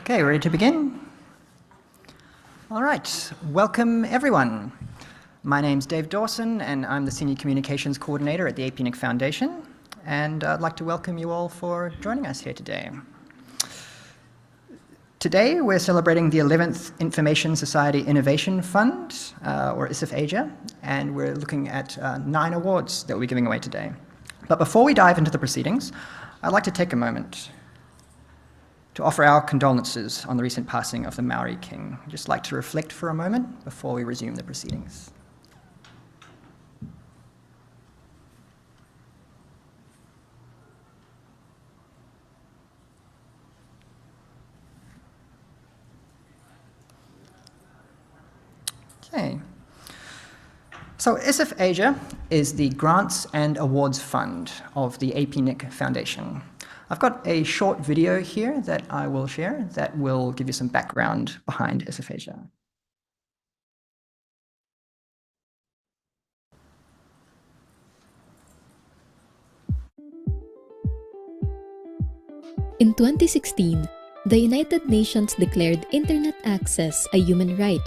Okay, ready to begin? All right, welcome everyone. My name's Dave Dawson and I'm the Senior Communications Coordinator at the APNIC Foundation, and I'd like to welcome you all for joining us here today. Today we're celebrating the 11th Information Society Innovation Fund, or ISIF-Asia, and we're looking at 9 awards that we'll be giving away today. But before we dive into the proceedings, I'd like to take a moment to offer our condolences on the recent passing of the Maori king. I'd just like to reflect for a moment before we resume the proceedings. Okay. So ISIF-Asia is the Grants and Awards Fund of the APNIC Foundation. I've got a short video here that I will share that will give you some background behind ISIF-Asia. In 2016, the United Nations declared internet access a human right.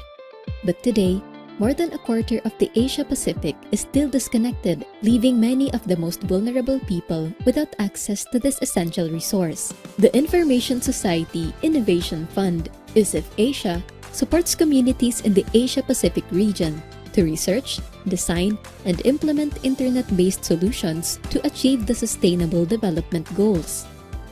But today, more than a quarter of the Asia-Pacific is still disconnected, leaving many of the most vulnerable people without access to this essential resource. The Information Society Innovation Fund, ISIF-Asia, supports communities in the Asia-Pacific region to research, design, and implement internet-based solutions to achieve the Sustainable Development Goals.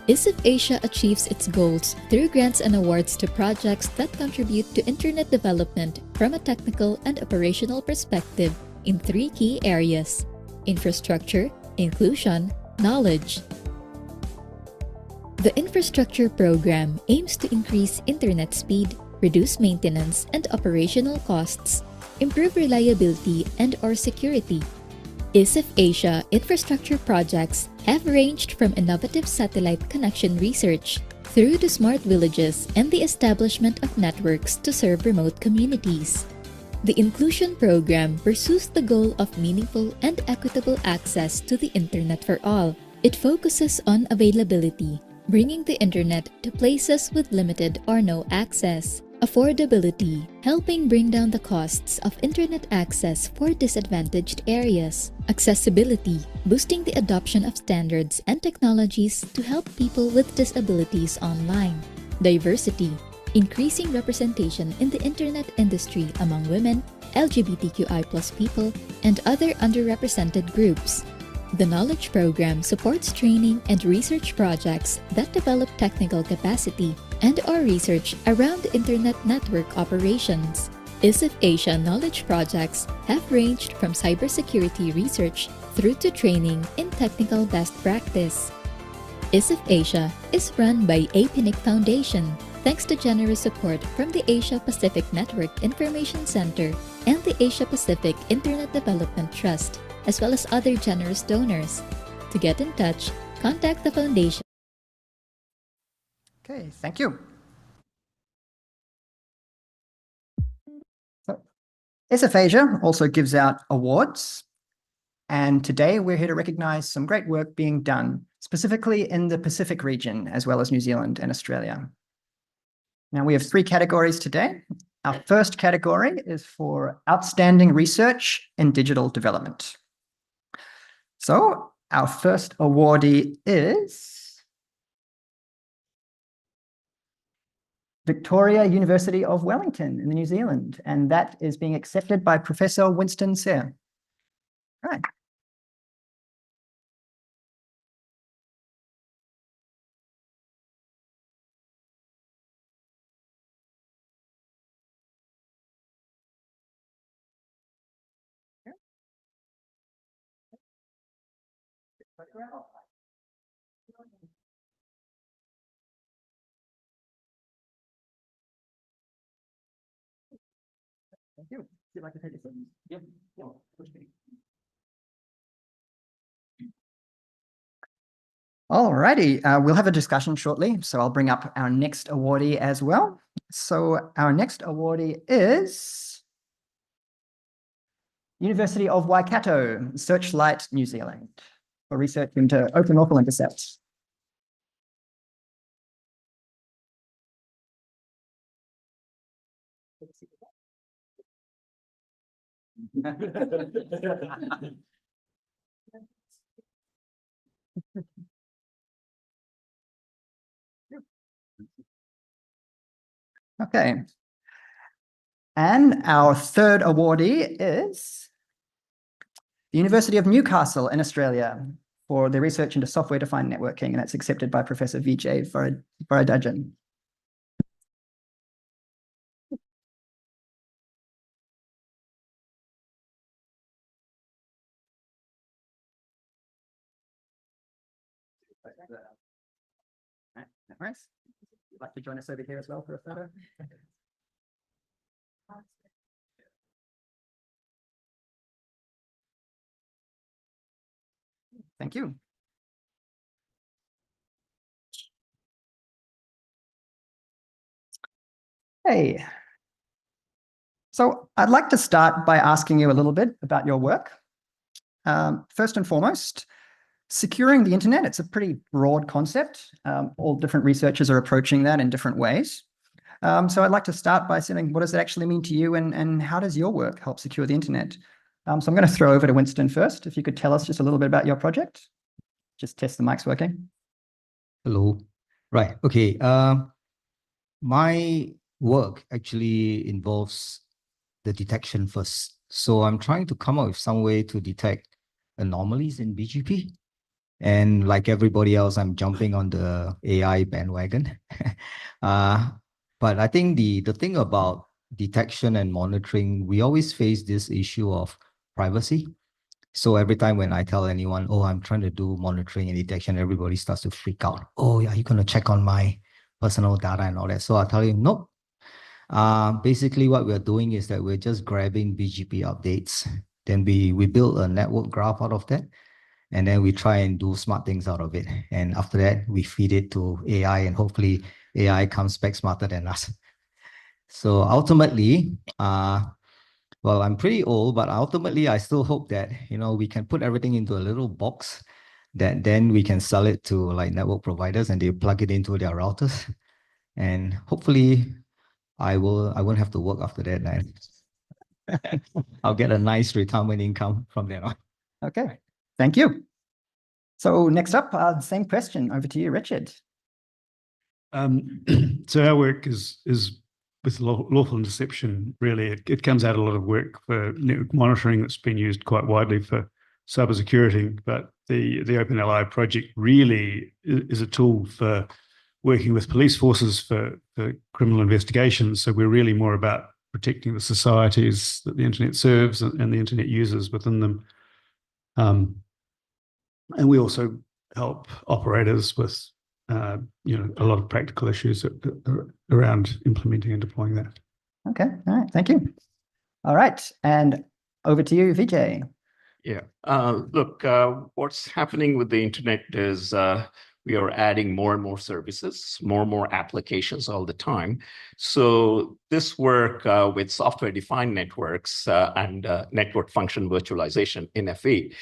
ISIF-Asia achieves its goals through grants and awards to projects that contribute to internet development from a technical and operational perspective in 3 key areas: infrastructure, inclusion, knowledge. The infrastructure program aims to increase internet speed, reduce maintenance and operational costs, improve reliability and/or security. ISIF-Asia infrastructure projects have ranged from innovative satellite connection research through to smart villages and the establishment of networks to serve remote communities. The Inclusion Program pursues the goal of meaningful and equitable access to the Internet for all. It focuses on availability, bringing the Internet to places with limited or no access. Affordability, helping bring down the costs of internet access for disadvantaged areas. Accessibility, boosting the adoption of standards and technologies to help people with disabilities online. Diversity, increasing representation in the internet industry among women, LGBTQI+ people, and other underrepresented groups. The Knowledge Program supports training and research projects that develop technical capacity and/or research around internet network operations. ISIF-Asia knowledge projects have ranged from cybersecurity research through to training in technical best practice. ISIF-Asia is run by APNIC Foundation, thanks to generous support from the Asia-Pacific Network Information Center and the Asia-Pacific Internet Development Trust, as well as other generous donors. To get in touch, contact the foundation. Okay, thank you. So, ISIF-Asia also gives out awards, and today we're here to recognize some great work being done, specifically in the Pacific region, as well as New Zealand and Australia. Now, we have 3 categories today. Our first category is for outstanding research in digital development. So, our first awardee is Victoria University of Wellington in New Zealand, and that is being accepted by Professor Winston Sayre. Right. Thank you. Would you like to take this? Yep. All righty, we'll have a discussion shortly, so I'll bring up our next awardee as well. So our next awardee is University of Waikato, Searchlight, New Zealand, for research into open awful intercepts. Okay. And our third awardee is the University of Newcastle in Australia for their research into software-defined networking, and that's accepted by Professor Vijay Varadajan. Nice. Would you like to join us over here as well for a photo? Thank you. Hey. So I'd like to start by asking you a little bit about your work. First and foremost, securing the internet, it's a pretty broad concept. All different researchers are approaching that in different ways. So I'd like to start by saying, what does it actually mean to you, and how does your work help secure the internet? So I'm going to throw over to Winston first. If you could tell us just a little bit about your project. Just test the mic's working. Hello. Right. Okay. My work actually involves the detection first. So I'm trying to come up with some way to detect anomalies in BGP. And like everybody else, I'm jumping on the AI bandwagon. But I think the thing about detection and monitoring, we always face this issue of privacy. So every time when I tell anyone, oh, I'm trying to do monitoring and detection, everybody starts to freak out. Oh, yeah, you're going to check on my personal data and all that. So I tell you, nope. Basically, what we're doing is that we're just grabbing BGP updates. Then we build a network graph out of that. And then we try and do smart things out of it. And after that, we feed it to AI, and hopefully AI comes back smarter than us. So ultimately, well, I'm pretty old, but ultimately, I still hope that, we can put everything into a little box that then we can sell it to like network providers, and they plug it into their routers. And hopefully I won't have to work after that. And I'll get a nice retirement income from there on. Okay, thank you. So next up, same question over to you, Richard. So our work is with lawful interception. Really, it comes out a lot of work for network monitoring that's been used quite widely for cybersecurity. But the OpenLI project really is a tool for working with police forces for criminal investigations. So we're really more about protecting the societies that the internet serves and the internet users within them. And we also help operators with a lot of practical issues around implementing and deploying that. Okay, all right, thank you. All right, and over to you, Vijay. Yeah, look, what's happening with the internet is we are adding more and more services, more and more applications all the time. So this work with software-defined networks and network function virtualization, NFV,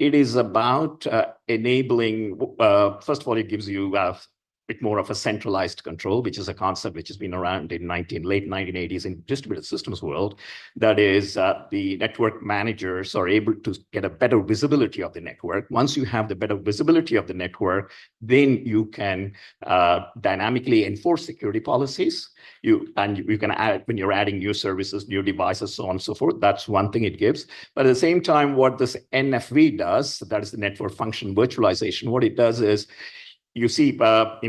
it is about enabling, first of all, it gives you a bit more of a centralized control, which is a concept which has been around in late 1980s in distributed systems world. That is, the network managers are able to get a better visibility of the network. Once you have the better visibility of the network, then you can dynamically enforce security policies. You can add, when you're adding new services, new devices, so on and so forth. That's one thing it gives. But at the same time, what this NFV does, that is the network function virtualization, what it does is, you see, Winston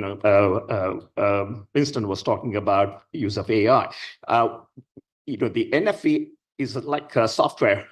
was talking about use of AI. The NFV is like software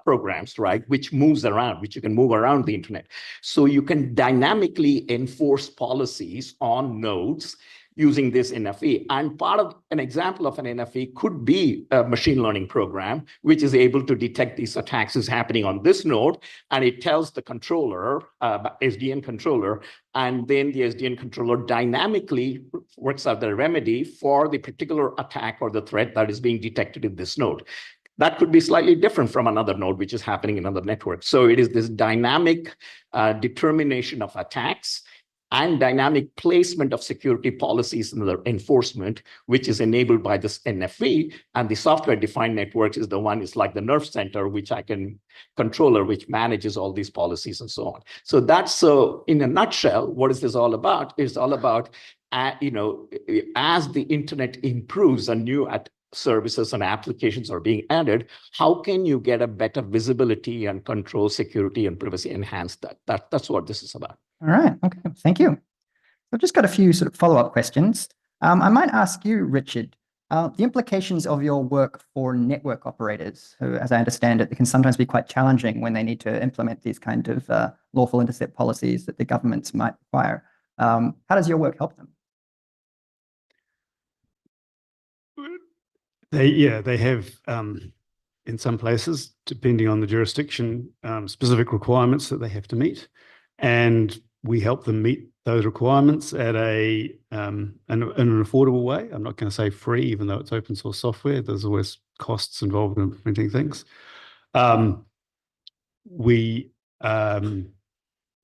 programs, right, which moves around, which you can move around the internet. So you can dynamically enforce policies on nodes using this NFV. And part of an example of an NFV could be a machine learning program, which is able to detect these attacks is happening on this node, and it tells the controller, SDN controller, and then the SDN controller dynamically works out the remedy for the particular attack or the threat that is being detected in this node. That could be slightly different from another node, which is happening in another network. So it is this dynamic determination of attacks and dynamic placement of security policies in the enforcement, which is enabled by this NFV. And the software-defined networks is the one, is like the nerve center, which I can controller, which manages all these policies and so on. So that's, so in a nutshell, what is this all about? It's all about, as the internet improves and new services and applications are being added, how can you get a better visibility and control security and privacy, enhance that? That's what this is about. All right. Okay. Thank you. I've just got a few sort of follow-up questions. I might ask you, Richard, the implications of your work for network operators, who, as I understand it, can sometimes be quite challenging when they need to implement these kind of lawful intercept policies that the governments might require. How does your work help them? They have, in some places, depending on the jurisdiction, specific requirements that they have to meet. And we help them meet those requirements at in an affordable way. I'm not going to say free, even though it's open source software. There's always costs involved in implementing things. We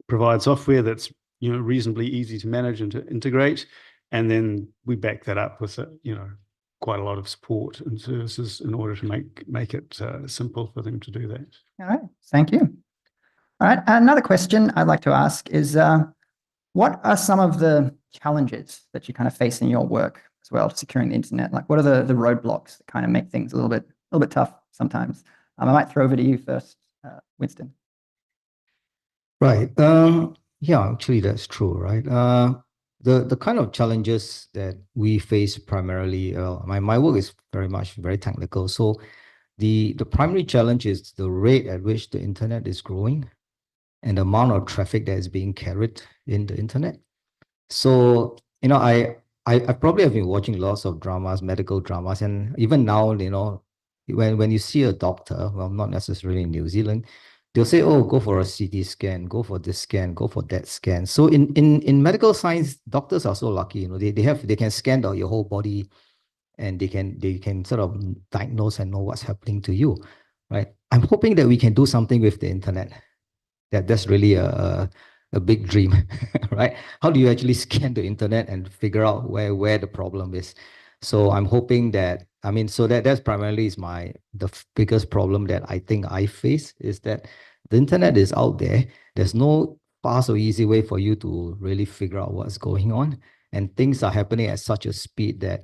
provide software that's reasonably easy to manage and to integrate, and then we back that up with quite a lot of support and services in order to make it simple for them to do that. All right. Thank you. All right. Another question I'd like to ask is, what are some of the challenges that you kind of face in your work as well to securing the internet? Like, what are the roadblocks that kind of make things a little bit tough sometimes? I might throw over to you first, Winston. Right. Yeah, actually, that's true, right? The kind of challenges that we face primarily, my work is very technical. So the primary challenge is the rate at which the internet is growing and the amount of traffic that is being carried in the internet. So, I probably have been watching lots of dramas, medical dramas, and even now, when you see a doctor, well, not necessarily in New Zealand, they'll say, oh, go for a CT scan, go for this scan, go for that scan. So in medical science, doctors are so lucky, they can scan your whole body, and they can sort of diagnose and know what's happening to you, right? I'm hoping that we can do something with the internet. That's really a big dream, right? How do you actually scan the internet and figure out where the problem is? So I'm hoping that, that's primarily the biggest problem that I think I face, is that the internet is out there. There's no fast or easy way for you to really figure out what's going on. And things are happening at such a speed that,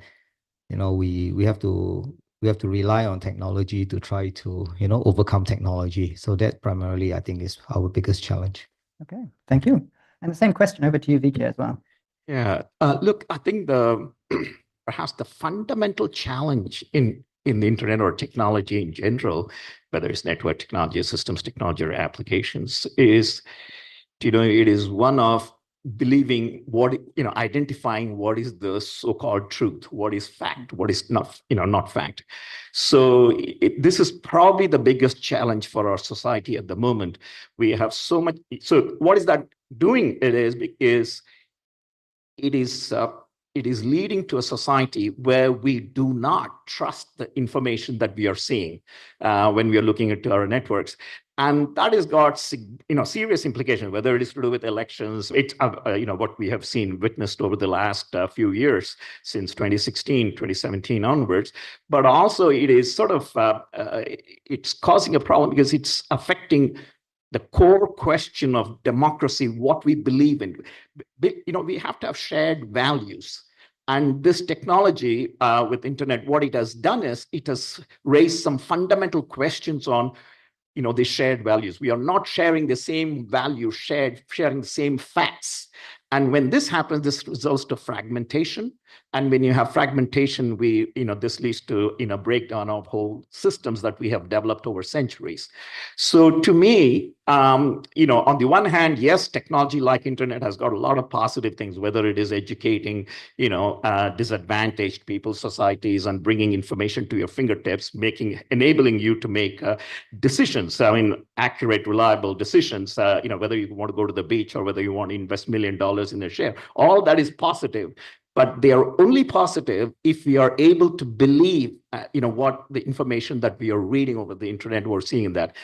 we have to rely on technology to try to, overcome technology. So that primarily, I think, is our biggest challenge. Okay, thank you. And the same question over to you, Vijay, as well. Yeah, look, I think perhaps the fundamental challenge in the internet or technology in general, whether it's network technology, systems technology, or applications, is, it is one of believing identifying what is the so-called truth, what is fact, what is not fact. So this is probably the biggest challenge for our society at the moment. We have so much. So what is that doing? It is because it is leading to a society where we do not trust the information that we are seeing when we are looking into our networks. And that has got serious implications, whether it is to do with elections, what we have witnessed over the last few years, since 2016, 2017 onwards. But also it is sort of, it's causing a problem because it's affecting the core question of democracy, what we believe in. We have to have shared values. And this technology with internet, what it has done is it has raised some fundamental questions on the shared values. We are not sharing the same values, sharing the same facts. And when this happens, this results to fragmentation. And when you have fragmentation, this leads to breakdown of whole systems that we have developed over centuries. So to me, on the one hand, yes, technology like internet has got a lot of positive things, whether it is educating, disadvantaged people, societies, and bringing information to your fingertips, enabling you to make decisions. Accurate, reliable decisions. Whether you want to go to the beach or whether you want to invest $1 million in a share, all that is positive. But they are only positive if we are able to believe, what the information that we are reading over the internet or seeing that.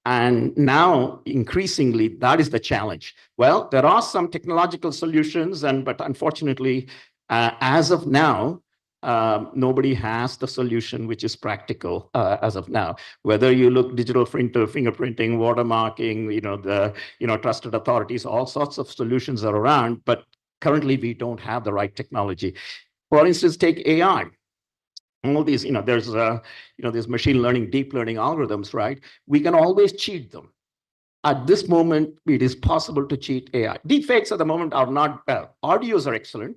And now, increasingly, that is the challenge. Well, there are some technological solutions, but unfortunately, as of now, nobody has the solution which is practical as of now. Whether you look digital fingerprinting, watermarking, trusted authorities, all sorts of solutions are around, but currently we don't have the right technology. For instance, take AI. All these, there's machine learning, deep learning algorithms, right? We can always cheat them. At this moment, it is possible to cheat AI. Deepfakes at the moment are not well. Audios are excellent.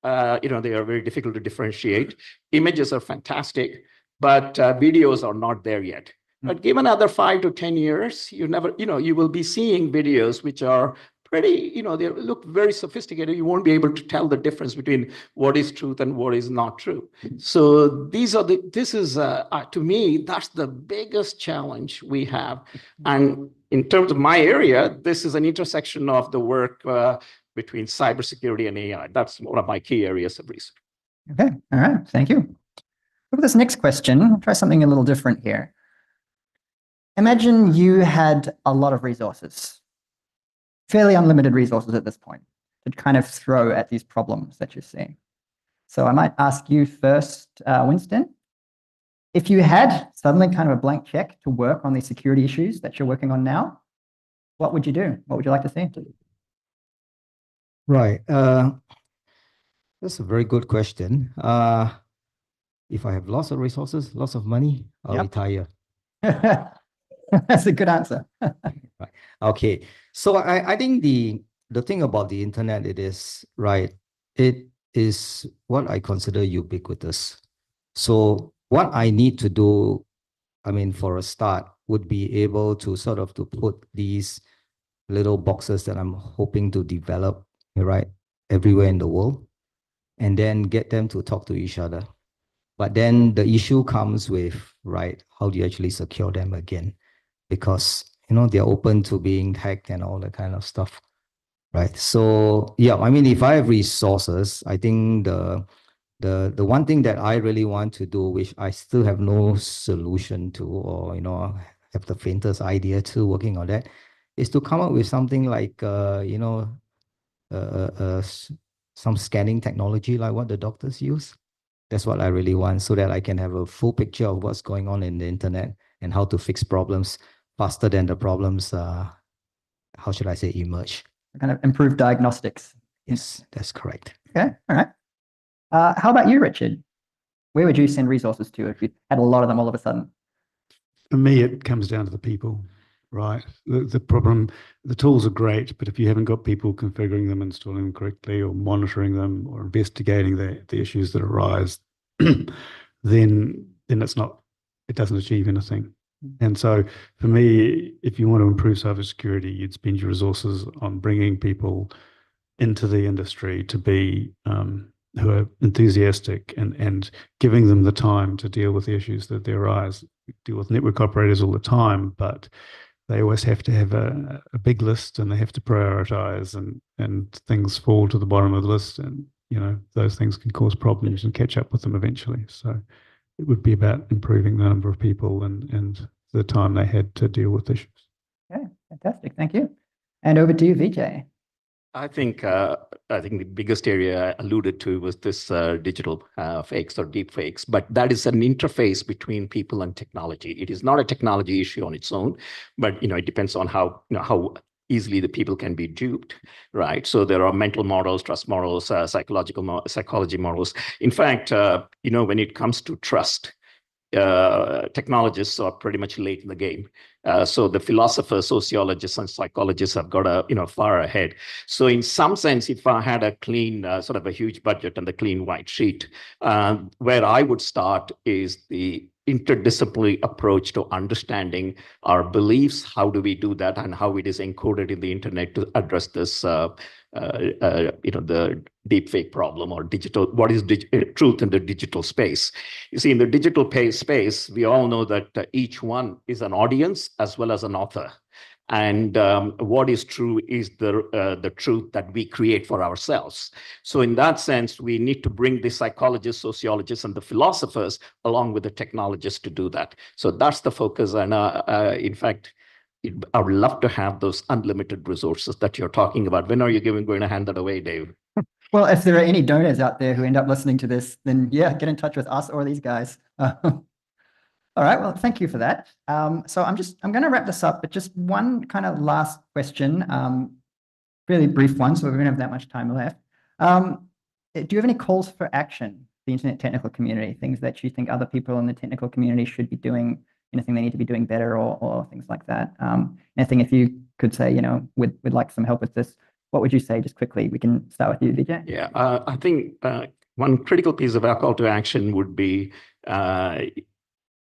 They are very difficult to differentiate. Images are fantastic, but videos are not there yet. But given another 5 to 10 years, you will be seeing videos which are pretty, they look very sophisticated. You won't be able to tell the difference between what is truth and what is not true. So to me, that's the biggest challenge we have. And in terms of my area, this is an intersection of the work between cybersecurity and AI. That's one of my key areas of research. Okay, all right, thank you. For this next question, I'll try something a little different here. Imagine you had a lot of resources, fairly unlimited resources at this point, to kind of throw at these problems that you're seeing. So I might ask you first, Winston, if you had suddenly kind of a blank check to work on these security issues that you're working on now, what would you do? What would you like to see? Right. That's a very good question. If I have lots of resources, lots of money, I'll retire. That's a good answer. Right. Okay. So I think the thing about the internet, it is what I consider ubiquitous. So what I need to do, for a start, would be able to sort of to put these little boxes that I'm hoping to develop, right, everywhere in the world, and then get them to talk to each other. But then the issue comes with, how do you actually secure them again? Because, they're open to being hacked and all that kind of stuff, right? So, yeah, if I have resources, I think the one thing that I really want to do, which I still have no solution to, or, have the faintest idea to working on that, is to come up with something like, some scanning technology like what the doctors use. That's what I really want, so that I can have a full picture of what's going on in the internet and how to fix problems faster than the problems, how should I say, emerge. Kind of improve diagnostics. Yes, that's correct. Okay, all right. How about you, Richard? Where would you send resources to if you had a lot of them all of a sudden? For me, it comes down to the people, right? The problem, the tools are great, but if you haven't got people configuring them, installing them correctly, or monitoring them, or investigating the issues that arise, then it doesn't achieve anything. And so for me, if you want to improve cybersecurity, you'd spend your resources on bringing people into the industry to be who are enthusiastic and giving them the time to deal with the issues that arise. We deal with network operators all the time, but they always have to have a big list, and they have to prioritize, and things fall to the bottom of the list, and those things can cause problems and catch up with them eventually. So it would be about improving the number of people and the time they had to deal with issues. Okay, fantastic. Thank you. And over to you, Vijay. I think the biggest area I alluded to was this digital fakes or deep fakes, but that is an interface between people and technology. It is not a technology issue on its own, but it depends on how easily the people can be duped, right? So there are mental models, trust models, psychology models. In fact, when it comes to trust, technologists are pretty much late in the game. So the philosophers, sociologists, and psychologists have got far ahead. So in some sense, if I had a clean, sort of a huge budget and a clean white sheet, where I would start is the interdisciplinary approach to understanding our beliefs. How do we do that, and how it is encoded in the internet to address this, the deepfake problem, or what is truth in the digital space. You see, in the digital space, we all know that each one is an audience as well as an author. And what is true is the truth that we create for ourselves. So in that sense, we need to bring the psychologists, sociologists, and the philosophers along with the technologists to do that. So that's the focus. And in fact, I would love to have those unlimited resources that you're talking about. When are you going to hand that away, Dave? Well, if there are any donors out there who end up listening to this, then yeah, get in touch with us or these guys. All right, well, thank you for that. So I'm going to wrap this up, but just one kind of last question, really brief one, so we don't have that much time left. Do you have any calls for action, the internet technical community, things that you think other people in the technical community should be doing, anything they need to be doing better or things like that? Anything, if you could say, we'd like some help with this, what would you say just quickly? We can start with you, Vijay. Yeah, I think one critical piece of our call to action would be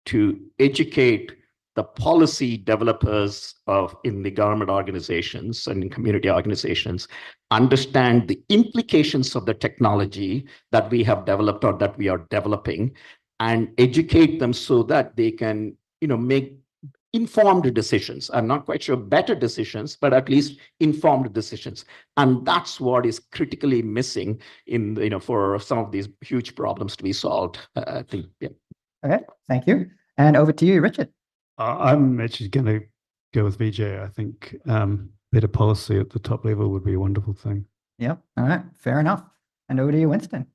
to educate the policy developers in the government organizations and in community organizations, understand the implications of the technology that we have developed or that we are developing, and educate them so that they can, make informed decisions. I'm not quite sure better decisions, but at least informed decisions. And that's what is critically missing for some of these huge problems to be solved. I think, yeah. Okay, thank you. And over to you, Richard. I'm actually going to go with Vijay. I think better policy at the top level would be a wonderful thing. Yep. All right. Fair enough. And over to you, Winston.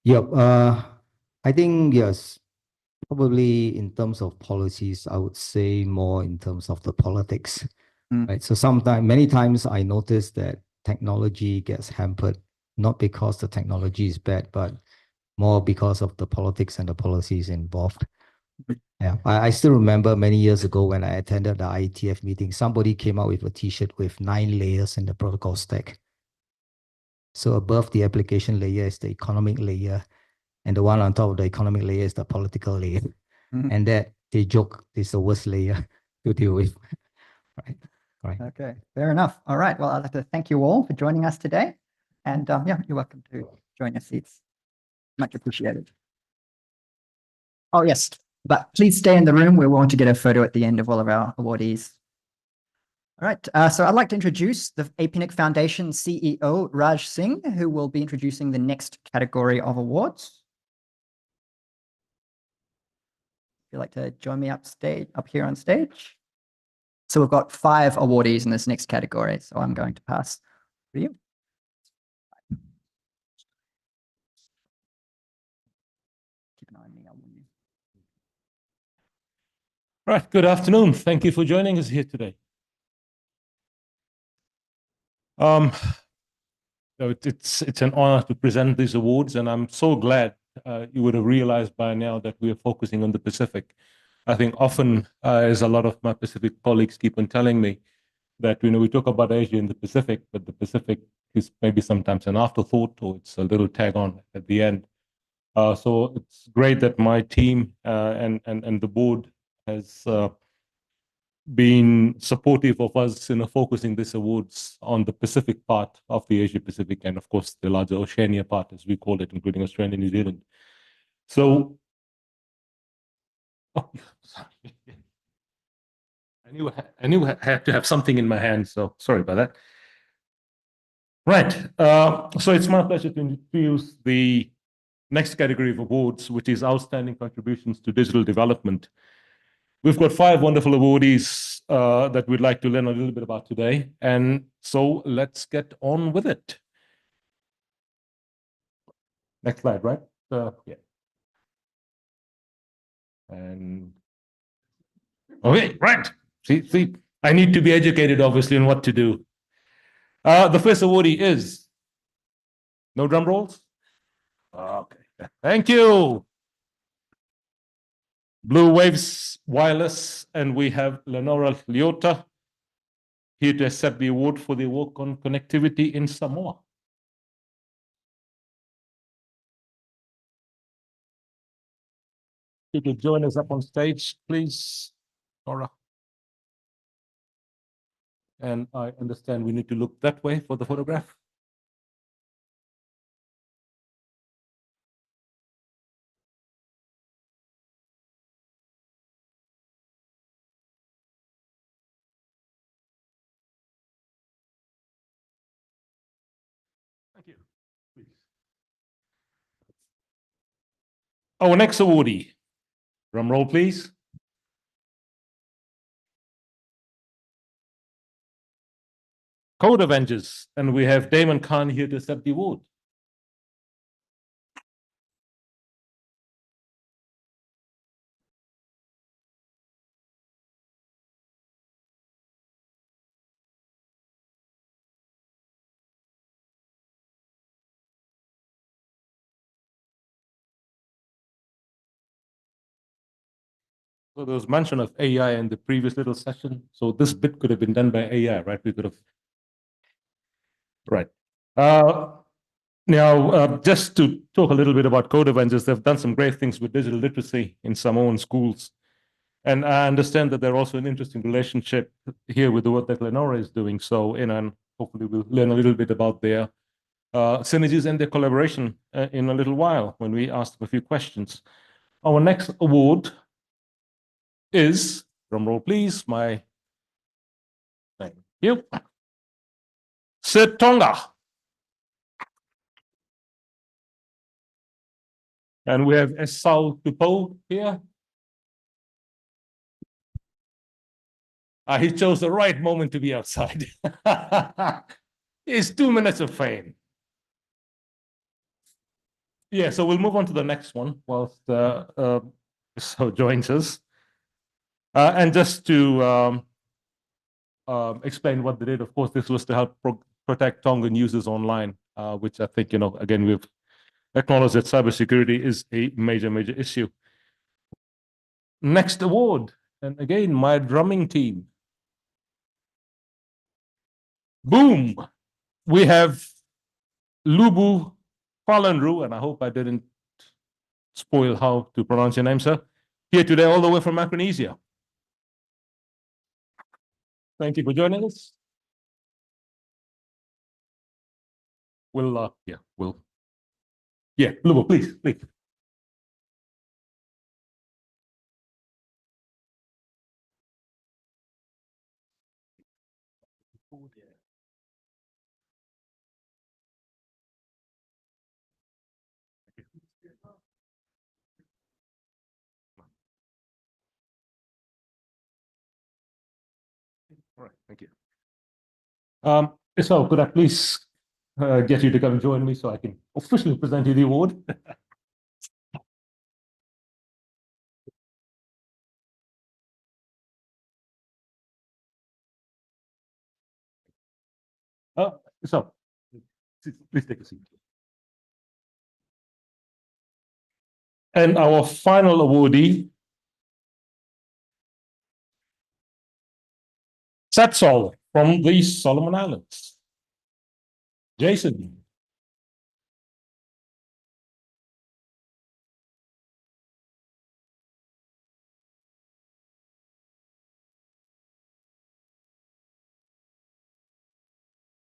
Yep. I think, yes, probably in terms of policies, I would say more in terms of the politics, right? So many times I notice that technology gets hampered, not because the technology is bad, but more because of the politics and the policies involved. Yeah, I still remember many years ago when I attended the IETF meeting, somebody came out with a T-shirt with 9 layers in the protocol stack. So above the application layer is the economic layer, and the one on top of the economic layer is the political layer. And that they joke is the worst layer to deal with. Right. Okay, fair enough. All right. Well, I'd like to thank you all for joining us today. And yeah, you're welcome to join your seats. Much appreciated. Oh, yes. But please stay in the room. We want to get a photo at the end of all of our awardees. All right. So I'd like to introduce the APNIC Foundation CEO, Raj Singh, who will be introducing the next category of awards. If you'd like to join me up here on stage. So we've got 5 awardees in this next category. So I'm going to pass to you. Keep an eye on me. I'll warn you. Right, good afternoon. Thank you for joining us here today. It's an honor to present these awards, and I'm so glad you would have realized by now that we are focusing on the Pacific. I think often, as a lot of my Pacific colleagues keep on telling me, that we talk about Asia and the Pacific, but the Pacific is maybe sometimes an afterthought, or it's a little tag on at the end. So it's great that my team and the board has been supportive of us in focusing these awards on the Pacific part of the Asia Pacific, and of course the larger Oceania part, as we call it, including Australia and New Zealand. So, sorry. I knew I had to have something in my hand, so sorry about that. Right, so it's my pleasure to introduce the next category of awards, which is Outstanding Contributions to Digital Development. We've got 5 wonderful awardees that we'd like to learn a little bit about today. And so let's get on with it. Next slide, right? Yeah. And okay, right. See, I need to be educated, obviously, on what to do. The first awardee is, no drum rolls? Okay, thank you. Blue Waves Wireless, and we have Lenora Liotta here to accept the award for the work on connectivity in Samoa. You could join us up on stage, please, Nora. And I understand we need to look that way for the photograph. Thank you. Please. Our next awardee, drum roll, please. Code Avengers, and we have Damon Khan here to accept the award. So there was mention of AI in the previous little session. So this bit could have been done by AI, right? We could have. Right. Now, just to talk a little bit about Code Avengers, they've done some great things with digital literacy in Samoan schools. And I understand that they're also an interesting relationship here with the work that Lenora is doing. So, and hopefully we'll learn a little bit about their synergies and their collaboration in a little while when we ask them a few questions. Our next award is, drum roll please, thank you, Sir Tonga. And we have Esau Tupo here. He chose the right moment to be outside. It's 2 minutes of fame. Yeah, so we'll move on to the next one whilst so joins us. And just to explain what they did, of course, this was to help protect Tongan users online, which I think, again, we've acknowledged that cybersecurity is a major, major issue. Next award, and again, my drumming team. Boom! We have Lubu Falanru, and I hope I didn't spoil how to pronounce your name, sir, here today all the way from Micronesia. Thank you for joining us. Lubu, please. All right, thank you. So could I please get you to come and join me so I can officially present you the award? So please take a seat. And our final awardee, Satsol from the Solomon Islands. Jason.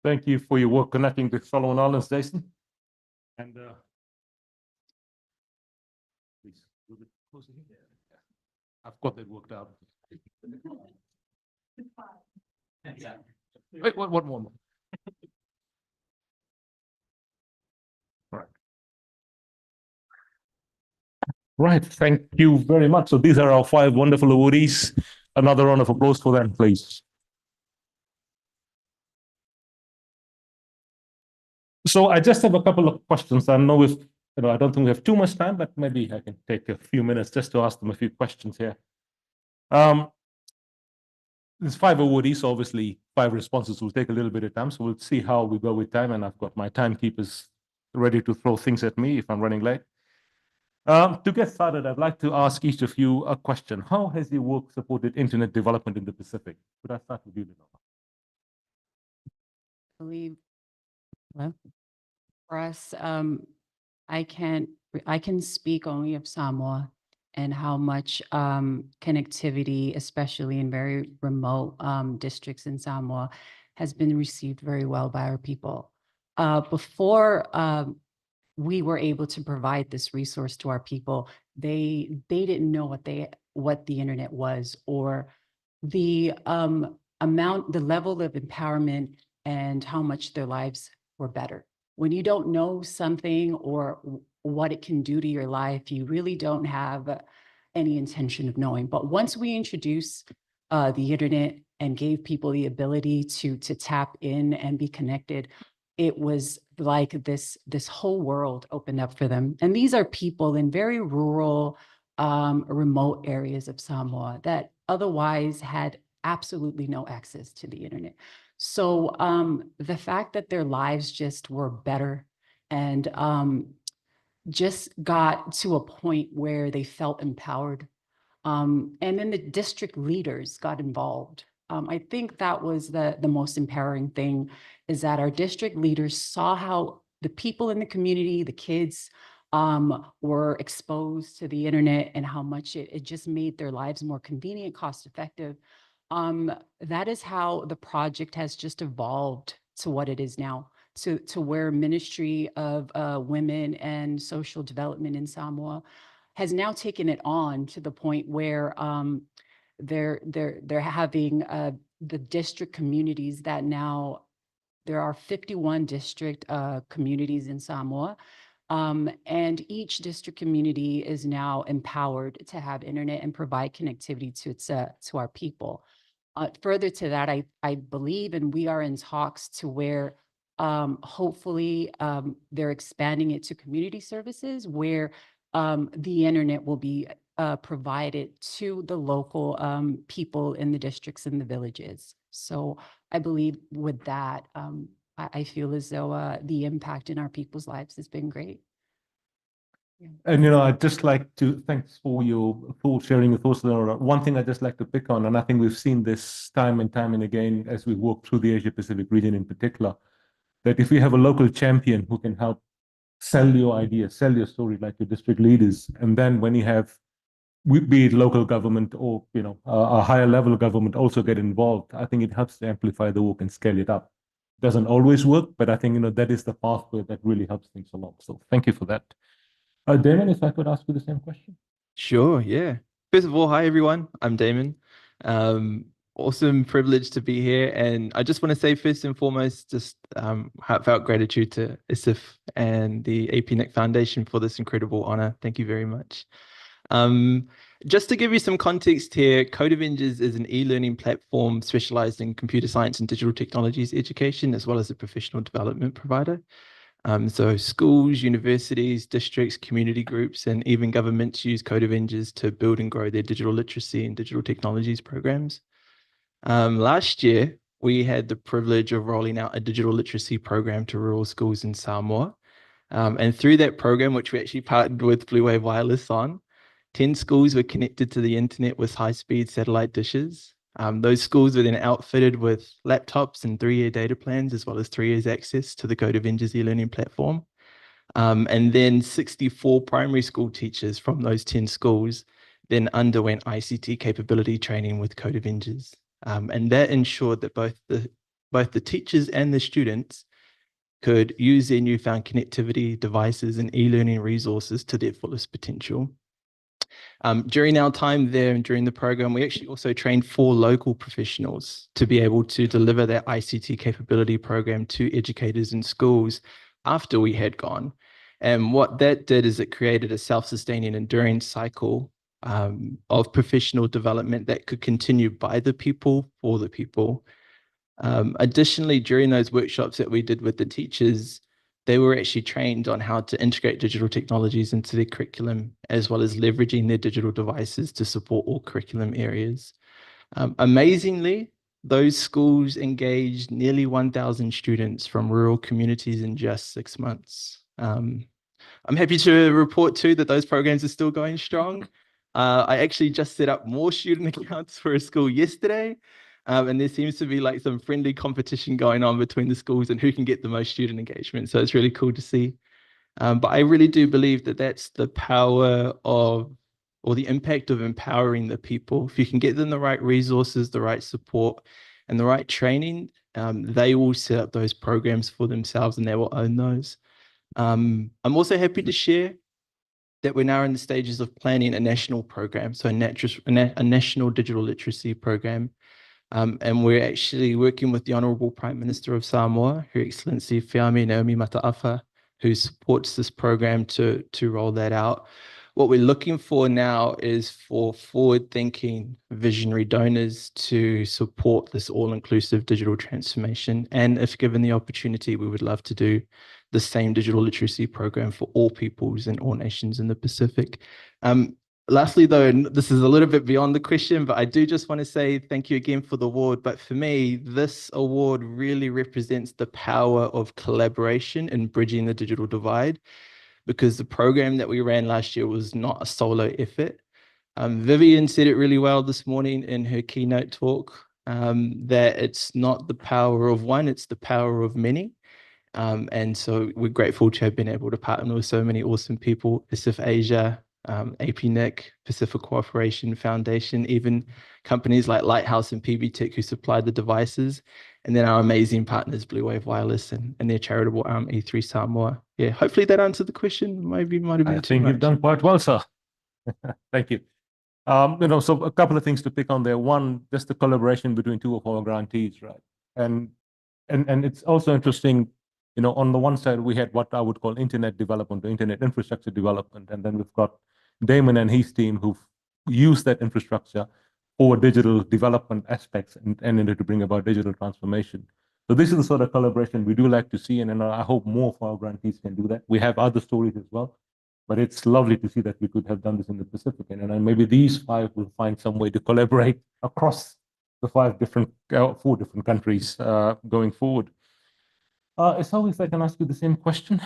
Thank you for your work connecting the Solomon Islands, Jason. And please, a little bit closer here. I've got that worked out. Wait, one more. Right. Right. Thank you very much. So these are our 5 wonderful awardees. Another round of applause for them, please. So I just have a couple of questions. I know if I don't think we have too much time, but maybe I can take a few minutes just to ask them a few questions here. There's 5 awardees, so obviously 5 responses will take a little bit of time. So we'll see how we go with time, and I've got my timekeepers ready to throw things at me if I'm running late. To get started, I'd like to ask each of you a question. How has your work supported internet development in the Pacific? Could I start with you, Lenora? Hello. For us, I can speak only of Samoa and how much connectivity, especially in very remote districts in Samoa, has been received very well by our people. Before we were able to provide this resource to our people, they didn't know what the internet was, or the the level of empowerment and how much their lives were better. When you don't know something or what it can do to your life, you really don't have any intention of knowing. But once we introduce the internet and gave people the ability to tap in and be connected, it was like this whole world opened up for them. And these are people in very rural, remote areas of Samoa that otherwise had absolutely no access to the internet. So the fact that their lives just were better and just got to a point where they felt empowered. And then the district leaders got involved. I think that was the most empowering thing, is that our district leaders saw how the people in the community, the kids, were exposed to the internet and how much it just made their lives more convenient, cost effective. That is how the project has just evolved to what it is now, to where Ministry of Women and Social Development in Samoa has now taken it on to the point where they're having the district communities that now there are 51 district communities in Samoa. And each district community is now empowered to have internet and provide connectivity to our people. Further to that, I believe, and we are in talks to where hopefully they're expanding it to community services where the internet will be provided to the local people in the districts and the villages. So I believe with that, I feel as though the impact in our people's lives has been great. Yeah. And I'd just like to thanks for sharing your thoughts, Laura. One thing I'd just like to pick on, and I think we've seen this time and time and again as we walk through the Asia Pacific region in particular, that if we have a local champion who can help sell your idea, sell your story, like your district leaders, and then when you have, be it local government or a higher level of government also get involved, I think it helps to amplify the work and scale it up. Doesn't always work, but I think that is the pathway that really helps things along. So thank you for that. Damon, if I could ask you the same question. Sure, yeah. First of all, hi everyone. I'm Damon. Awesome privilege to be here, and I just want to say first and foremost, just heartfelt gratitude to ISIF and the APNIC Foundation for this incredible honor. Thank you very much. Just to give you some context here, Code Avengers is an e-learning platform specialized in computer science and digital technologies education, as well as a professional development provider. So schools, universities, districts, community groups, and even governments use Code Avengers to build and grow their digital literacy and digital technologies programs. Last year, we had the privilege of rolling out a digital literacy program to rural schools in Samoa. And through that program, which we actually partnered with Blue Wave Wireless on, 10 schools were connected to the internet with high-speed satellite dishes. Those schools were then outfitted with laptops and 3-year data plans, as well as 3 years access to the Code Avengers e-learning platform. And then 64 primary school teachers from those 10 schools then underwent ICT capability training with Code Avengers. And that ensured that both the teachers and the students could use their newfound connectivity devices and e-learning resources to their fullest potential. During our time there and during the program, we actually also trained 4 local professionals to be able to deliver that ICT capability program to educators in schools after we had gone. And what that did is it created a self-sustaining, enduring cycle of professional development that could continue by the people, for the people. Additionally, during those workshops that we did with the teachers, they were actually trained on how to integrate digital technologies into their curriculum, as well as leveraging their digital devices to support all curriculum areas. Amazingly, those schools engaged nearly 1,000 students from rural communities in just 6 months. I'm happy to report too that those programs are still going strong. I actually just set up more student accounts for a school yesterday. And there seems to be like some friendly competition going on between the schools and who can get the most student engagement. So it's really cool to see. But I really do believe that that's the power of, or the impact of empowering the people. If you can get them the right resources, the right support, and the right training, they will set up those programs for themselves and they will own those. I'm also happy to share that we're now in the stages of planning a national program, so a national digital literacy program. And we're actually working with the Honourable Prime Minister of Samoa, Her Excellency Fiame Naomi Mataafa, who supports this program to roll that out. what we're looking for now is for forward-thinking visionary donors to support this all-inclusive digital transformation. And if given the opportunity, we would love to do the same digital literacy program for all peoples and all nations in the Pacific. Lastly, though, and this is a little bit beyond the question, but I do just want to say thank you again for the award. But for me, this award really represents the power of collaboration in bridging the digital divide, because the program that we ran last year was not a solo effort. Vivian said it really well this morning in her keynote talk, that it's not the power of one, it's the power of many. And so we're grateful to have been able to partner with so many awesome people, ISIF Asia, APNIC, Pacific Cooperation Foundation, even companies like Lighthouse and PB Tech who supplied the devices, and then our amazing partners, Blue Wave Wireless and their charitable arm, E3 Samoa. Yeah, hopefully that answered the question. Maybe might have been I too think much. you've done quite well, sir. Thank you. So a couple of things to pick on there. One, just the collaboration between two of our grantees, right? And it's also interesting, on the one side, we had what I would call internet development, or internet infrastructure development. And then we've got Damon and his team who've used that infrastructure for digital development aspects and in order to bring about digital transformation. So this is the sort of collaboration we do like to see. And I hope more of our grantees can do that. We have other stories as well, but it's lovely to see that we could have done this in the Pacific. And maybe these 5 will find some way to collaborate across the 4 different countries going forward. So if I can ask you the same question.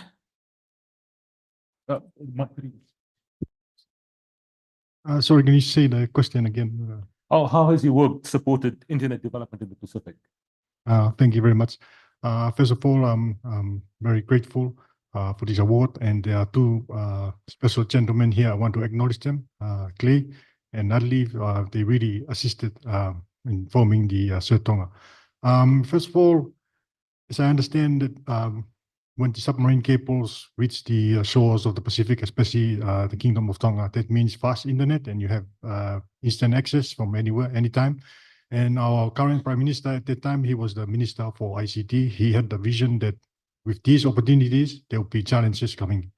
Sorry, can you say the question again? How has your work supported internet development in the Pacific? Thank you very much. First of all, I'm very grateful for this award, and there are 2 special gentlemen here. I want to acknowledge them, Clay and Natalie. They really assisted in forming the CERT Tonga. First of all, as I understand that when the submarine cables reach the shores of the Pacific, especially the Kingdom of Tonga, that means fast internet, and you have instant access from anywhere, anytime. And our current Prime Minister at that time, he was the Minister for ICT. He had the vision that with these opportunities, there will be challenges coming.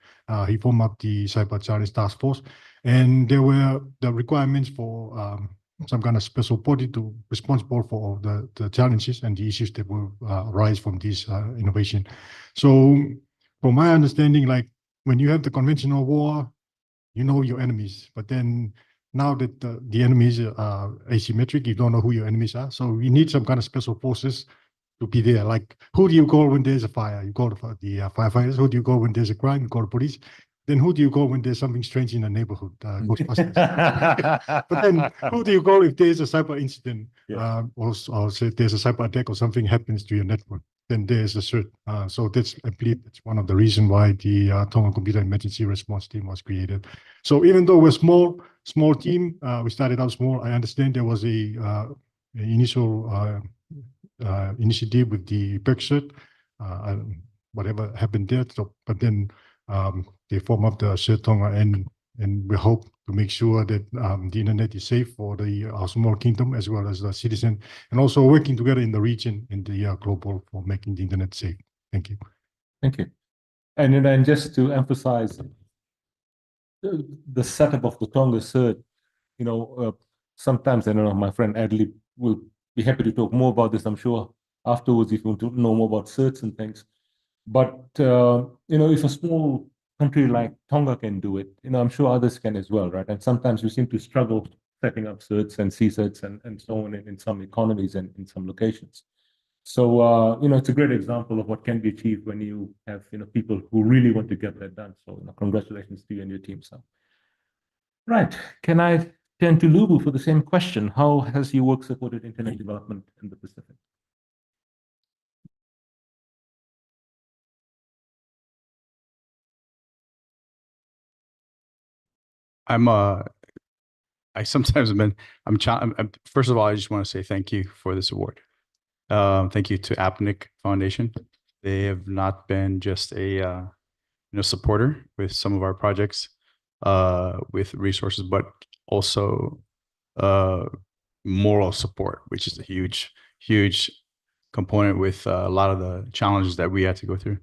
He formed up the Cyber Challenge Task Force, and there were the requirements for some kind of special body to responsible for the challenges and the issues that will arise from this innovation. So from my understanding, like when you have the conventional war, you know your enemies, but then now that the enemies are asymmetric, you don't know who your enemies are. So we need some kind of special forces to be there. Like, who do you call when there's a fire? You call the firefighters. Who do you call when there's a crime? You call the police. Then who do you call when there's something strange in the neighborhood? Ghostbusters. But then who do you call if there's a cyber incident, or say there's a cyber attack or something happens to your network? Then there's a CERT. So that's, I believe, that's one of the reasons why the Tonga Computer Emergency Response Team was created. So even though we're small team, we started out small. I understand there was a initial initiative with the PEC CERT, whatever happened there. So, but then they form up the CERT Tonga, and we hope to make sure that the internet is safe for our small kingdom as well as the citizen, and also working together in the region and the global for making the internet safe. Thank you. Thank you. And just to emphasize the setup of the Tonga CERT, sometimes, I don't know, my friend Adley will be happy to talk more about this, I'm sure, afterwards, if you want to know more about CERTs and things. But, if a small country like Tonga can do it, I'm sure others can as well, right? And sometimes we seem to struggle setting up CERTs and CSERTs and so on in some economies and in some locations. So, it's a great example of what can be achieved when you have, people who really want to get that done. So, congratulations to you and your team, sir. Right. Can I turn to Lubu for the same question? How has your work supported internet development in the Pacific? First of all, I just want to say thank you for this award. Thank you to APNIC Foundation. They have not been just a supporter with some of our projects with resources, but also moral support, which is a huge component with a lot of the challenges that we had to go through.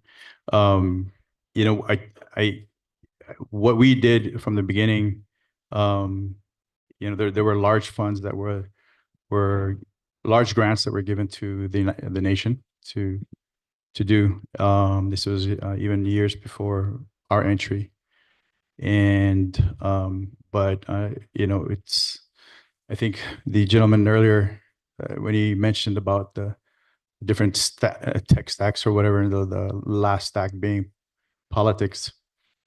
what we did from the beginning, you know, there were large funds that were large grants that were given to the nation to do. This was even years before our entry, and but you know, it's, I think the gentleman earlier when he mentioned about the different tech stacks or whatever, and the last stack being politics.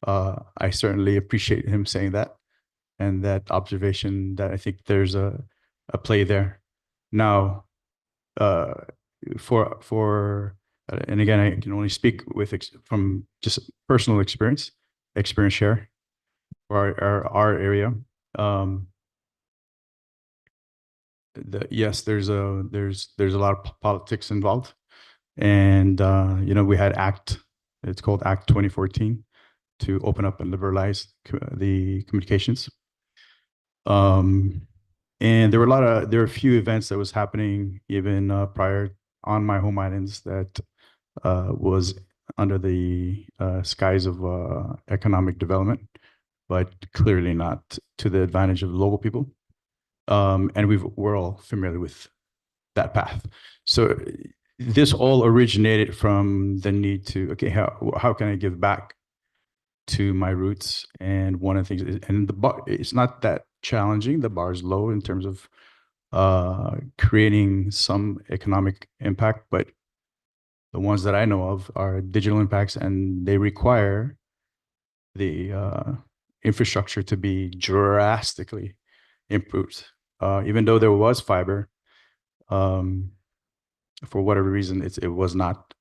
I certainly appreciate him saying that, and that observation, that I think there's a play there. Now, and again, I can only speak with from just personal experience share for our area. Yes, there's a lot of politics involved, and you know, we had it's called Act 2014, to open up and liberalize the communications. And there were a few events that was happening even prior on my home islands that was under the skies of economic development, but clearly not to the advantage of local people. And we're all familiar with that path. So this all originated from the need to, okay, how can I give back to my roots? And one of the things, and the bar, it's not that challenging. The bar is low in terms of creating some economic impact, but the ones that I know of are digital impacts, and they require the infrastructure to be drastically improved. Even though there was fiber, for whatever reason, it was not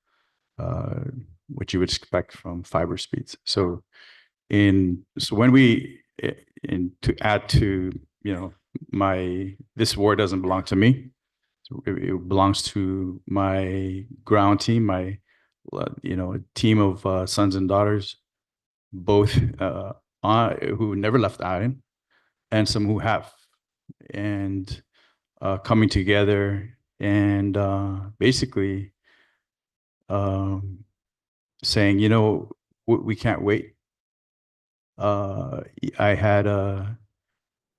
what you would expect from fiber speeds. So when we, to add to, you know, this war doesn't belong to me. So it belongs to my ground team, my, you know, a team of sons and daughters, both who never left the island, and some who have, and coming together and basically saying, you know, we can't wait.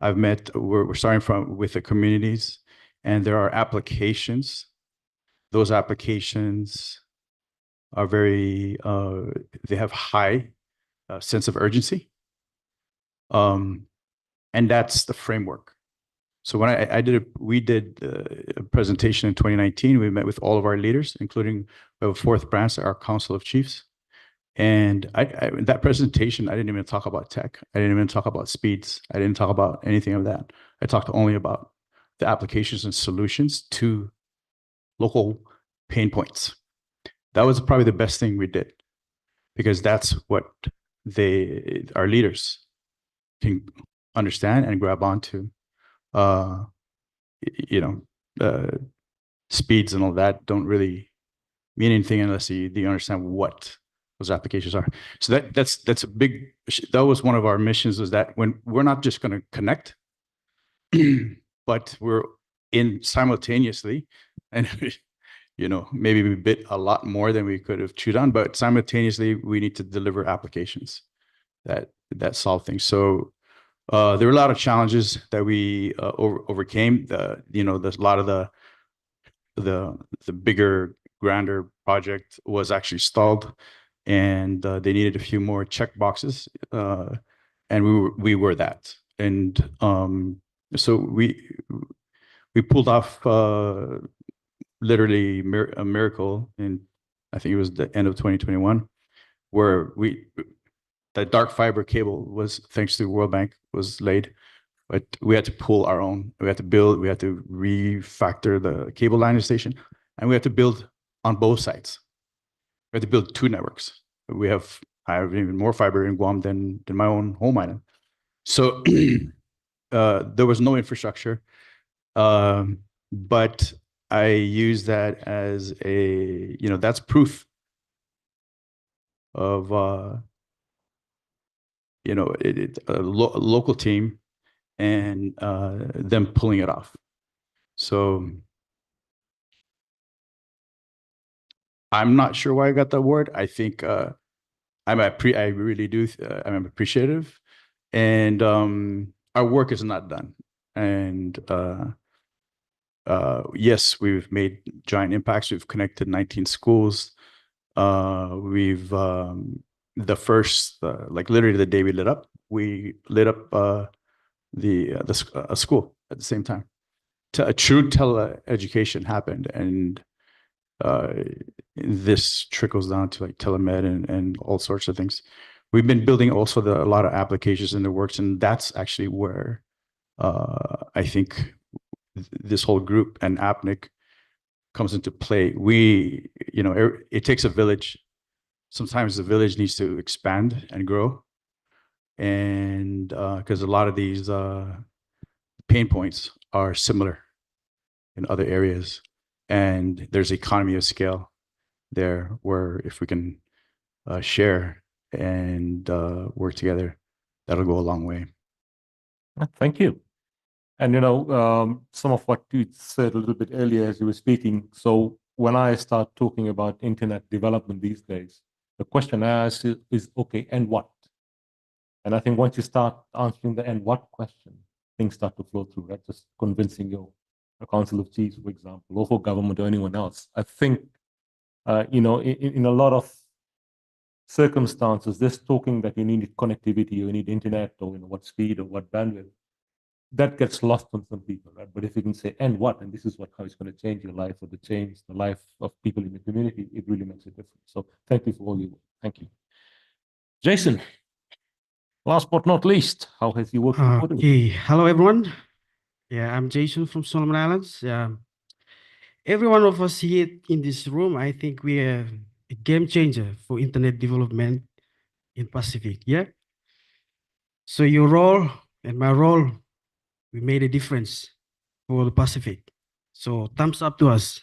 I've met, we're starting with the communities, and there are applications. Those applications are very, they have high sense of urgency. And that's the framework. So when we did a presentation in 2019, we met with all of our leaders, including we have a fourth branch, our Council of Chiefs. And that presentation, I didn't even talk about tech. I didn't even talk about speeds. I didn't talk about anything of that. I talked only about the applications and solutions to local pain points. That was probably the best thing we did, because that's what our leaders can understand and grab onto. You know, speeds and all that don't really mean anything unless you understand what those applications are. So that's a big, that was one of our missions, was that when we're not just going to connect, but we're in simultaneously, and you know, maybe we bit a lot more than we could have chewed on, but simultaneously we need to deliver applications that solve things. So there were a lot of challenges that we overcame. You know, a lot of the bigger, grander project was actually stalled, and they needed a few more check boxes, and we were that. And so we pulled off literally a miracle in, I think it was the end of 2021, where the dark fiber cable was, thanks to World Bank, was laid, but we had to pull our own. We had to refactor the cable line station, and we had to build on both sides. We had to build two networks. I have even more fiber in Guam than my own home island. So there was no infrastructure, but I use that as a, you know, that's proof of you know, a local team and them pulling it off. So I'm not sure why I got the award. I think I really do. I'm appreciative, and our work is not done. And yes, we've made giant impacts. We've connected 19 schools. We've the first like literally the day we lit up, we lit up a school at the same time. A true tele-education happened, and this trickles down to like telemed and all sorts of things. We've been building also a lot of applications in the works, and that's actually where I think this whole group and APNIC comes into play. We, you know, it takes a village. Sometimes the village needs to expand and grow, and because a lot of these pain points are similar in other areas, and there's economy of scale there where if we can share and work together, that'll go a long way. Thank you. And you know, some of what you said a little bit earlier as you were speaking. So when I start talking about internet development these days, the question I ask is okay, and what? And I think once you start answering the and what question, things start to flow through, right? Just convincing your a council of chiefs, for example, or for government or anyone else. I think, you know, in a lot of circumstances, this talking that you need connectivity, you need internet, or you know what speed or what bandwidth, that gets lost on some people, right? But if you can say, and what, and this is how it's going to change your life or change the life of people in the community, it really makes a difference. So thank you for all your work. Thank you. Jason, last but not least, how has your work been? Okay, hello everyone. Yeah, I'm Jason from Solomon Islands. Every one of us here in this room, I think we are a game changer for internet development in Pacific. Yeah. So your role and my role, we made a difference for the Pacific. So thumbs up to us.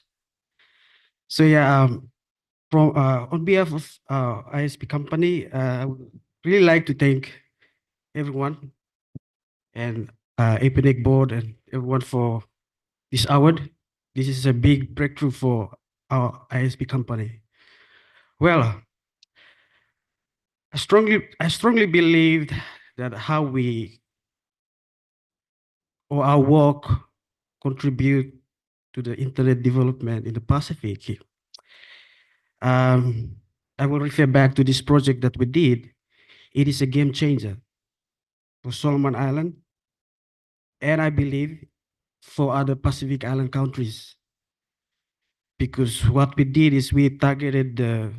So yeah, from on behalf of ISP company, I would really like to thank everyone and APNIC board and everyone for this award. This is a big breakthrough for our ISP company. Well, I strongly believe that how we or our work contribute to the internet development in the Pacific. I will refer back to this project that we did. It is a game changer for Solomon Island, and I believe for other Pacific Island countries. Because what we did is we targeted the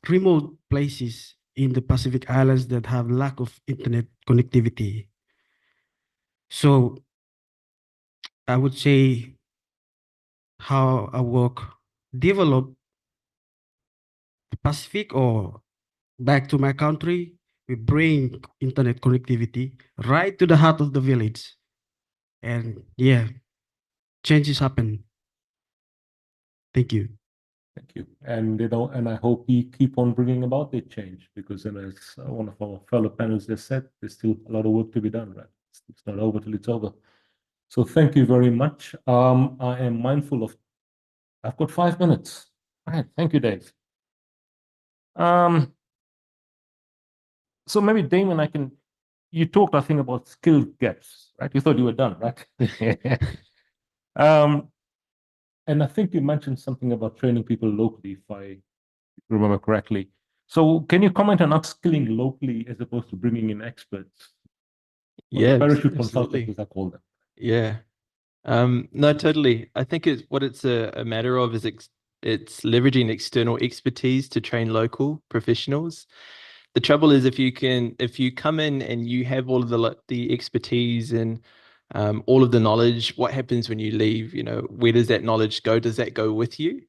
remote places in the Pacific Islands that have lack of internet connectivity. So I would say how our work developed the Pacific or back to my country, we bring internet connectivity right to the heart of the village. And yeah, changes happen. Thank you. Thank you. And you know, and I hope we keep on bringing about the change, because you know, as one of our fellow panelists just said, there's still a lot of work to be done, right? It's not over till it's over. So thank you very much. I am mindful of, I've got 5 minutes. All right, thank you, Dave. So maybe Damon, you talked, I think, about skill gaps, right? You thought you were done, right? And I think you mentioned something about training people locally, if I remember correctly. So can you comment on upskilling locally as opposed to bringing in experts? Yeah, Parachute absolutely. consultants, as I call them. Yeah. No, totally. I think it's a matter of is it's leveraging external expertise to train local professionals. The trouble is if you come in and you have all of the expertise and all of the knowledge, what happens when you leave? You know, where does that knowledge go? Does that go with you?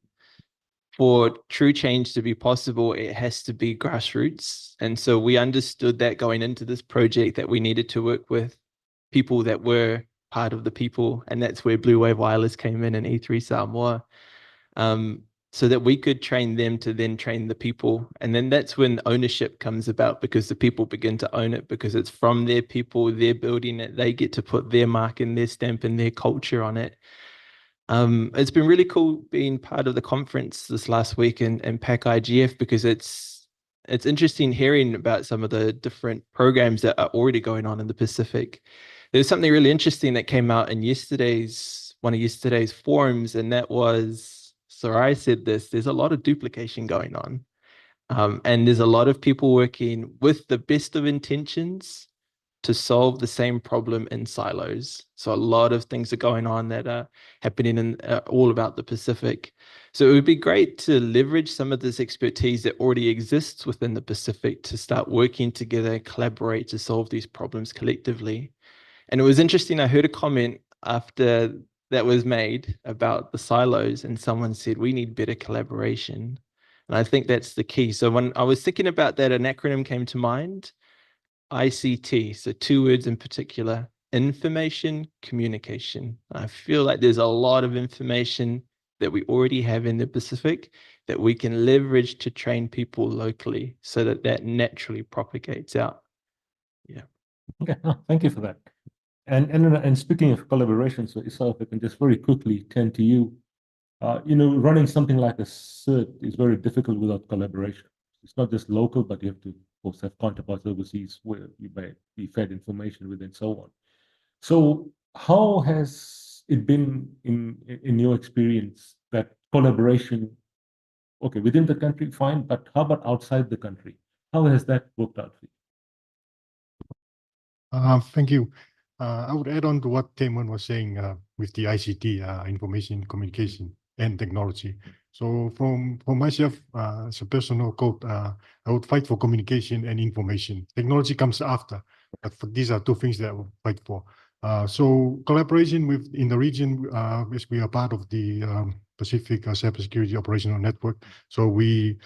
For true change to be possible, it has to be grassroots. And so we understood that going into this project that we needed to work with people that were part of the people. And that's where Blue Wave Wireless came in and E3 Samoa, so that we could train them to then train the people. And then that's when ownership comes about, because the people begin to own it, because it's from their people, they're building it, they get to put their mark and their stamp and their culture on it. It's been really cool being part of the conference this last week in PAC IGF, because it's It's interesting hearing about some of the different programs that are already going on in the Pacific. There's something really interesting that came out in one of yesterday's forums, and that was, Sarai said this, there's a lot of duplication going on. And there's a lot of people working with the best of intentions to solve the same problem in silos. So a lot of things are going on that are happening in all about the Pacific. So it would be great to leverage some of this expertise that already exists within the Pacific to start working together, collaborate to solve these problems collectively. And it was interesting, I heard a comment after that was made about the silos, and someone said, we need better collaboration. And I think that's the key. So when I was thinking about that, an acronym came to mind, ICT, so 2 words in particular, information, communication. I feel like there's a lot of information that we already have in the Pacific that we can leverage to train people locally so that that naturally propagates out. Yeah. Okay, thank you for that. And speaking of collaboration, so Isa, if I can just very quickly turn to you. Running something like a CERT is very difficult without collaboration. It's not just local, but you have to, of course, have counterparts overseas where you may be fed information with and so on. So how has it been in your experience that collaboration, okay, within the country, fine, but how about outside the country? How has that worked out for you? Thank you. I would add on to what Damon was saying with the ICT, information communication and technology. So for myself, as a personal code, I would fight for communication and information. Technology comes after, but these are 2 things that I would fight for. So collaboration in the region, as we are part of the Pacific Cybersecurity Operational Network. So we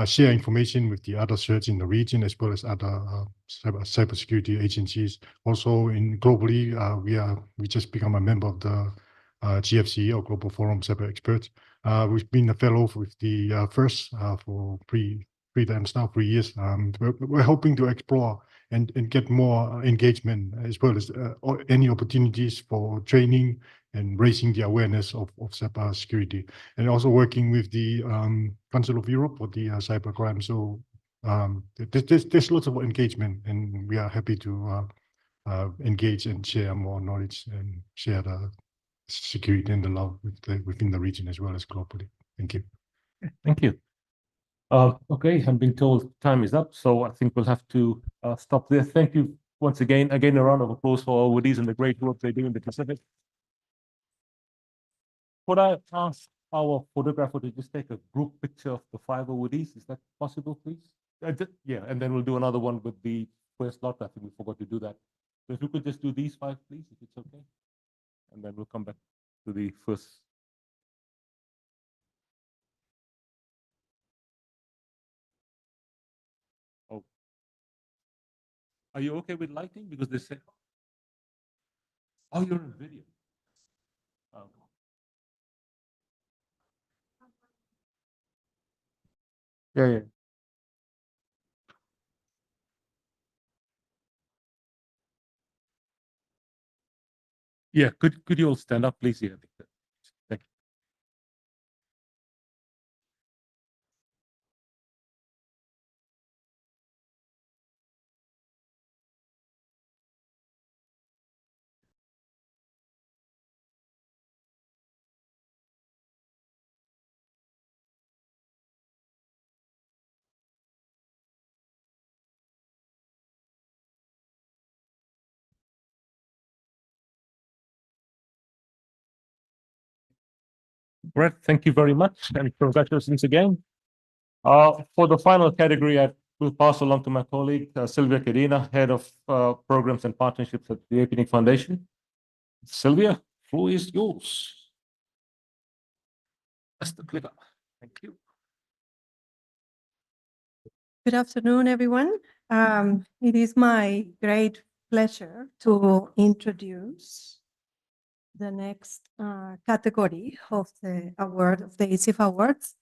share information with the other CERTs in the region, as well as other cybersecurity agencies. Also, globally, we just become a member of the GFC, or Global Forum Cyber Experts. We've been a fellow with the first for 3 times now, 3 years. We're hoping to explore and get more engagement, as well as any opportunities for training and raising the awareness of cyber security, and also working with the Council of Europe for the cybercrime. So there's lots of engagement, and we are happy to engage and share more knowledge and share the security and the law within the region as well as globally. Thank you. Thank you. Okay, I'm being told time is up, so I think we'll have to stop there. Thank you once again. Again, a round of applause for our woodies and the great work they do in the Pacific. Could I ask our photographer to just take a group picture of the 5 woodies? Is that possible, please? Yeah, and then we'll do another one with the first lot. I think we forgot to do that. So if you could just do these 5, please, if it's okay. And then we'll come back to the first. Oh. Are you okay with lighting? Because they said, oh, you're in video. Oh. Yeah. Yeah, could you all stand up, please? Yeah, thank you. Brett, thank you very much, and congratulations again. For the final category, I will pass along to my colleague, Sylvia Cadena, Head of Programs and Partnerships at the APNIC Foundation. Sylvia, floor is yours. That's the clicker. Thank you. Good afternoon, everyone. It is my great pleasure to introduce the next category of the award of the ACIF Awards,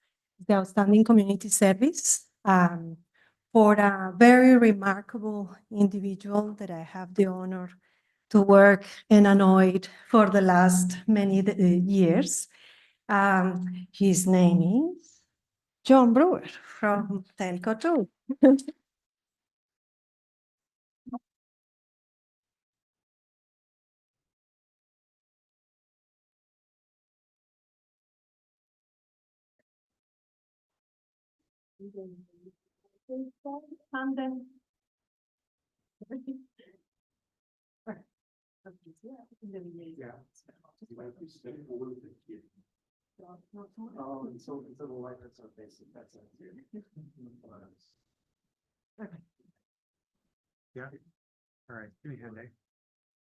the Outstanding Community Service, for a very remarkable individual that I have the honor to work and annoyed for the last many years. His name is John Brewer from Telco 2. And then Yeah. All right. Give me a hand, eh?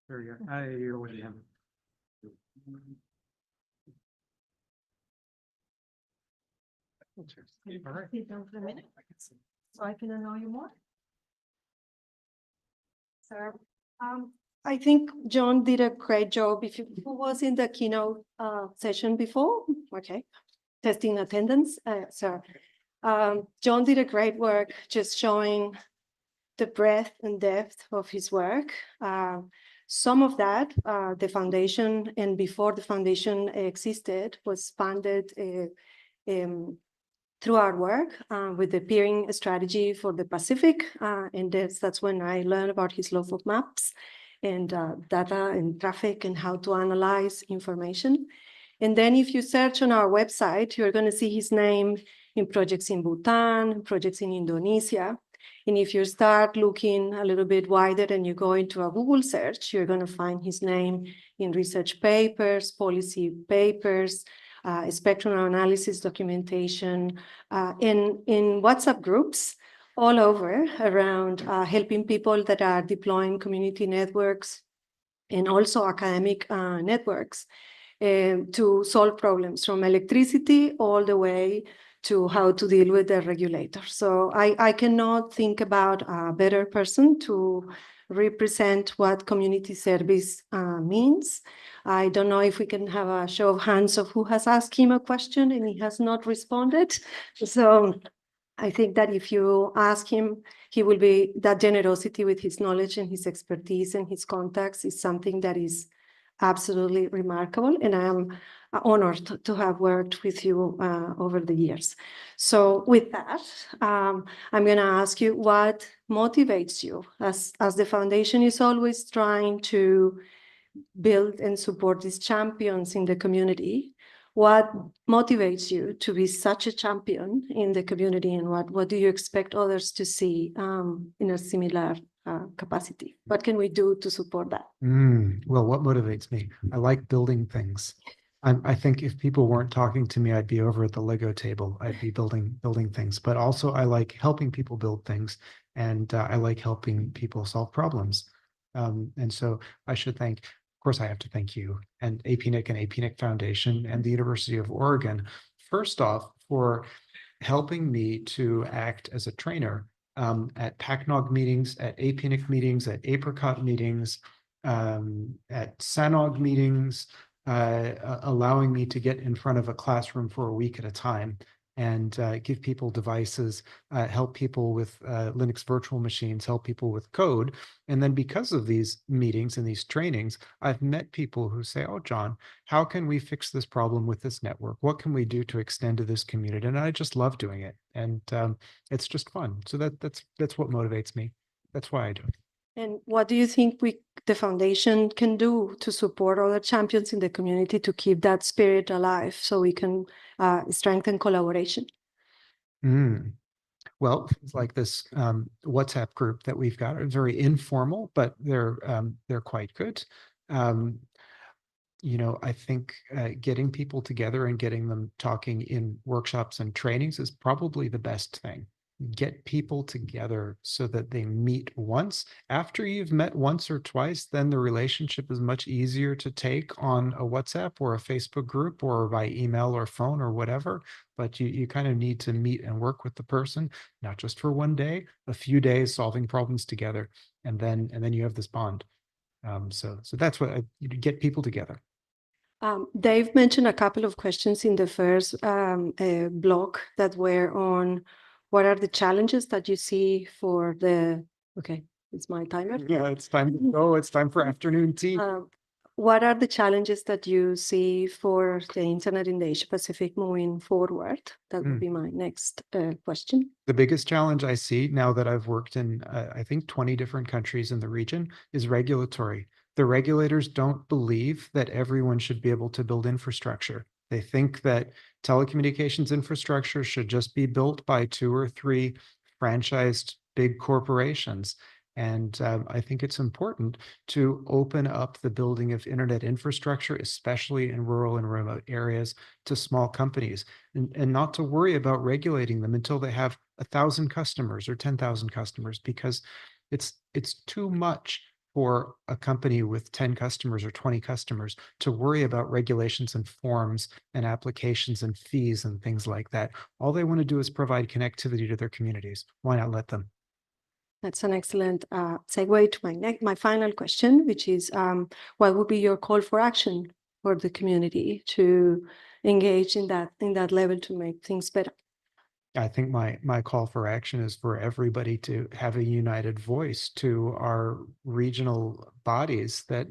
There we go. You're with him. All right. sit down for a minute so I can know you more. Sir, I think John did a great job. If you who was in the keynote session before, okay, testing attendance, sir. John did a great work just showing the breadth and depth of his work. Some of that, the foundation and before the foundation existed was funded through our work with the peering strategy for the Pacific. And that's when I learned about his love of maps and data and traffic and how to analyze information. And then if you search on our website, you're going to see his name in projects in Bhutan, projects in Indonesia. And if you start looking a little bit wider and you go into a Google search, you're going to find his name in research papers, policy papers, spectrum analysis documentation, in WhatsApp groups all over around helping people that are deploying community networks and also academic networks to solve problems from electricity all the way to how to deal with the regulator. So I cannot think about a better person to represent what community service means. I don't know if we can have a show of hands of who has asked him a question and he has not responded. So I think that if you ask him, he will be, that generosity with his knowledge and his expertise and his contacts is something that is absolutely remarkable. And I am honored to have worked with you over the years. So with that, I'm going to ask you what motivates you as the foundation is always trying to build and support these champions in the community. What motivates you to be such a champion in the community, and what do you expect others to see in a similar capacity? What can we do to support that? Well, what motivates me? I like building things. I think if people weren't talking to me, I'd be over at the Lego table. I'd be building things. But also, I like helping people build things, and I like helping people solve problems. And so I should thank. Of course, I have to thank you and APNIC and APNIC Foundation and the University of Oregon, first off, for helping me to act as a trainer at PACNOG meetings, at APNIC meetings, at Apricot meetings, at SANOG meetings, allowing me to get in front of a classroom for a week at a time and give people devices, help people with Linux virtual machines, help people with code. And then because of these meetings and these trainings, I've met people who say, oh, John, how can we fix this problem with this network? What can we do to extend to this community? And I just love doing it. And it's just fun. So that's what motivates me. That's why I do it. And what do you think the foundation can do to support other champions in the community to keep that spirit alive so we can strengthen collaboration? Well, things like this WhatsApp group that we've got are very informal, but they're quite good. You know, I think getting people together and getting them talking in workshops and trainings is probably the best thing. Get people together so that they meet once. After you've met once or twice, then the relationship is much easier to take on a WhatsApp or a Facebook group or by email or phone or whatever. But you kind of need to meet and work with the person, not just for one day, a few days solving problems together, and then you have this bond. So that's what you get people together. Dave mentioned a couple of questions in the first block that were on what are the challenges that you see for the, okay, it's my timer. Yeah, it's time to go. It's time for afternoon tea. what are the challenges that you see for the internet in the Asia Pacific moving forward? That would be my next question. The biggest challenge I see now that I've worked in, I think, 20 different countries in the region is regulatory. The regulators don't believe that everyone should be able to build infrastructure. They think that telecommunications infrastructure should just be built by 2 or 3 franchised big corporations. And I think it's important to open up the building of internet infrastructure, especially in rural and remote areas, to small companies, and not to worry about regulating them until they have 1,000 customers or 10,000 customers, because it's too much for a company with 10 customers or 20 customers to worry about regulations and forms and applications and fees and things like that. All they want to do is provide connectivity to their communities. Why not let them? That's an excellent segue to my final question, which is what would be your call for action for the community to engage in that level to make things better? I think my call for action is for everybody to have a united voice to our regional bodies that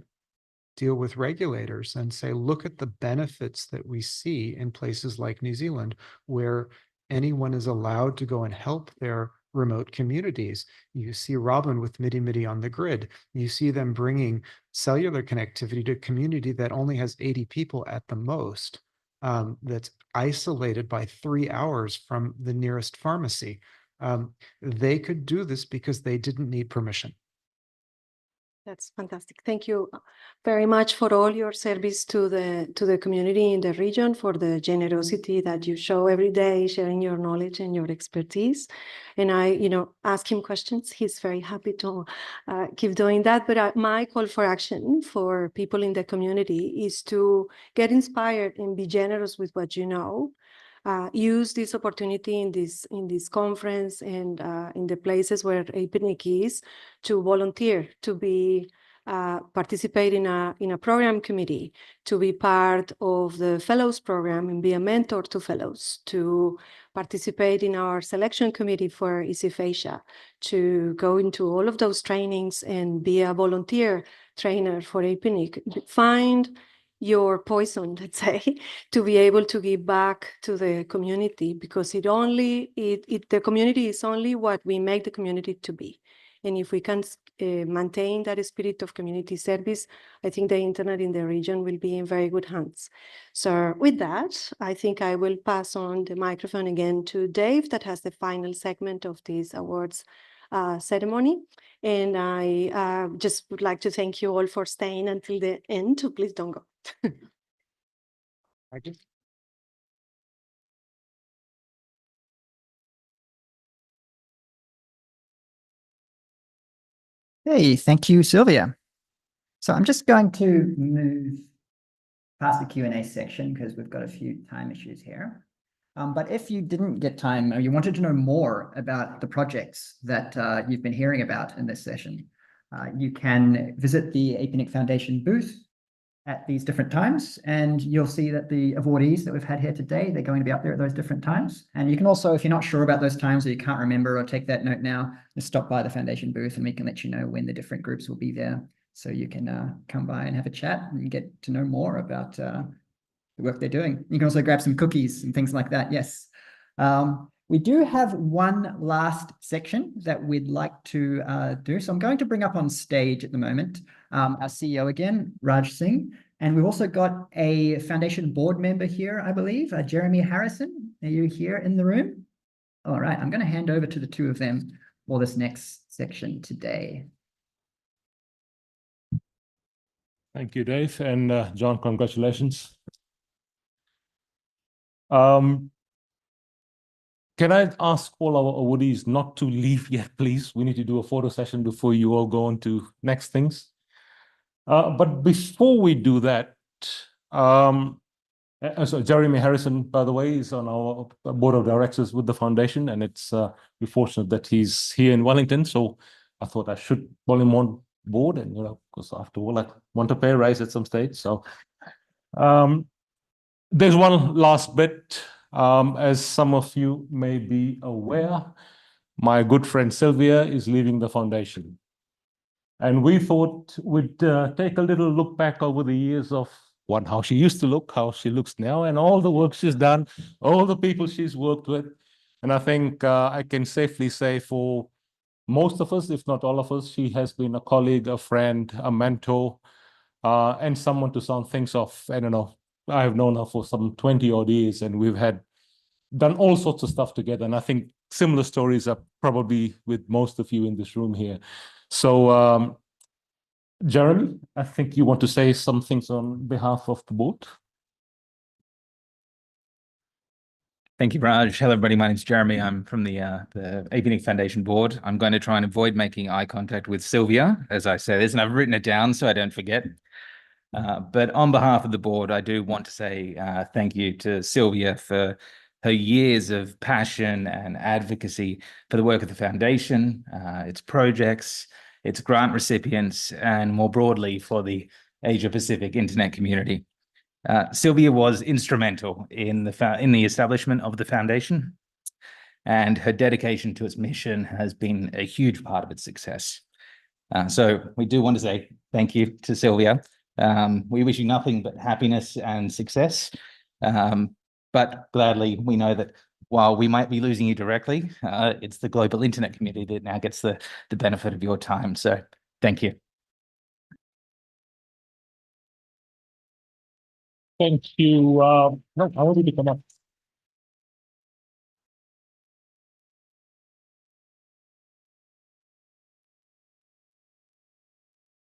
deal with regulators and say, look at the benefits that we see in places like New Zealand, where anyone is allowed to go and help their remote communities. You see Robin with Midi Midi on the grid. You see them bringing cellular connectivity to a community that only has 80 people at the most, that's isolated by 3 hours from the nearest pharmacy. They could do this because they didn't need permission. That's fantastic. Thank you very much for all your service to the community in the region, for the generosity that you show every day, sharing your knowledge and your expertise. And I, ask him questions. He's very happy to keep doing that. But my call for action for people in the community is to get inspired and be generous with what you know. Use this opportunity in this conference and in the places where APNIC is to volunteer, to be participate in a program committee, to be part of the fellows program and be a mentor to fellows, to participate in our selection committee for ESIF Asia, to go into all of those trainings and be a volunteer trainer for APNIC. Find your poison, let's say, to be able to give back to the community, because the community is only what we make the community to be. And if we can maintain that spirit of community service, I think the internet in the region will be in very good hands. So with that, I think I will pass on the microphone again to Dave, that has the final segment of this awards ceremony. And I just would like to thank you all for staying until the end. So please don't go. Hey, thank you, Sylvia. So I'm just going to move past the Q&A section because we've got a few time issues here. But if you didn't get time or you wanted to know more about the projects that you've been hearing about in this session, you can visit the APNIC Foundation booth at these different times, and you'll see that the awardees that we've had here today, they're going to be up there at those different times. And you can also, if you're not sure about those times or you can't remember, or take that note now, just stop by the foundation booth and we can let you know when the different groups will be there. So you can come by and have a chat and get to know more about the work they're doing. You can also grab some cookies and things like that, yes. We do have one last section that we'd like to do. So I'm going to bring up on stage at the moment our CEO again, Raj Singh. And we've also got a foundation board member here, I believe, Jeremy Harrison. Are you here in the room? All right, I'm going to hand over to the two of them for this next section today. Thank you, Dave. And John, congratulations. Can I ask all our awardees not to leave yet, please? We need to do a photo session before you all go on to next things. But before we do that, so Jeremy Harrison, by the way, is on our board of directors with the foundation, and we're fortunate that he's here in Wellington. So I thought I should call him on board, and because after all, I want to pay a raise at some stage. So there's one last bit. As some of you may be aware, my good friend Sylvia is leaving the foundation. And we thought we'd take a little look back over the years of how she used to look, how she looks now, and all the work she's done, all the people she's worked with. And I think I can safely say for most of us, if not all of us, she has been a colleague, a friend, a mentor, and someone to sound things off. I don't know, I've known her for some 20 odd years, and we've done all sorts of stuff together. And I think similar stories are probably with most of you in this room here. So, Jeremy, I think you want to say some things on behalf of the board. Thank you, Raj. Hello, everybody. My name's Jeremy. I'm from the APNIC Foundation board. I'm going to try and avoid making eye contact with Sylvia as I say this, and I've written it down so I don't forget. But on behalf of the board, I do want to say thank you to Sylvia for her years of passion and advocacy for the work of the foundation, its projects, its grant recipients, and more broadly for the Asia-Pacific internet community. Sylvia was instrumental in the establishment of the foundation, and her dedication to its mission has been a huge part of its success. So we do want to say thank you to Sylvia. We wish you nothing but happiness and success. But gladly, we know that while we might be losing you directly, it's the global internet community that now gets the benefit of your time. So thank you. Thank you. No, I want you to come up.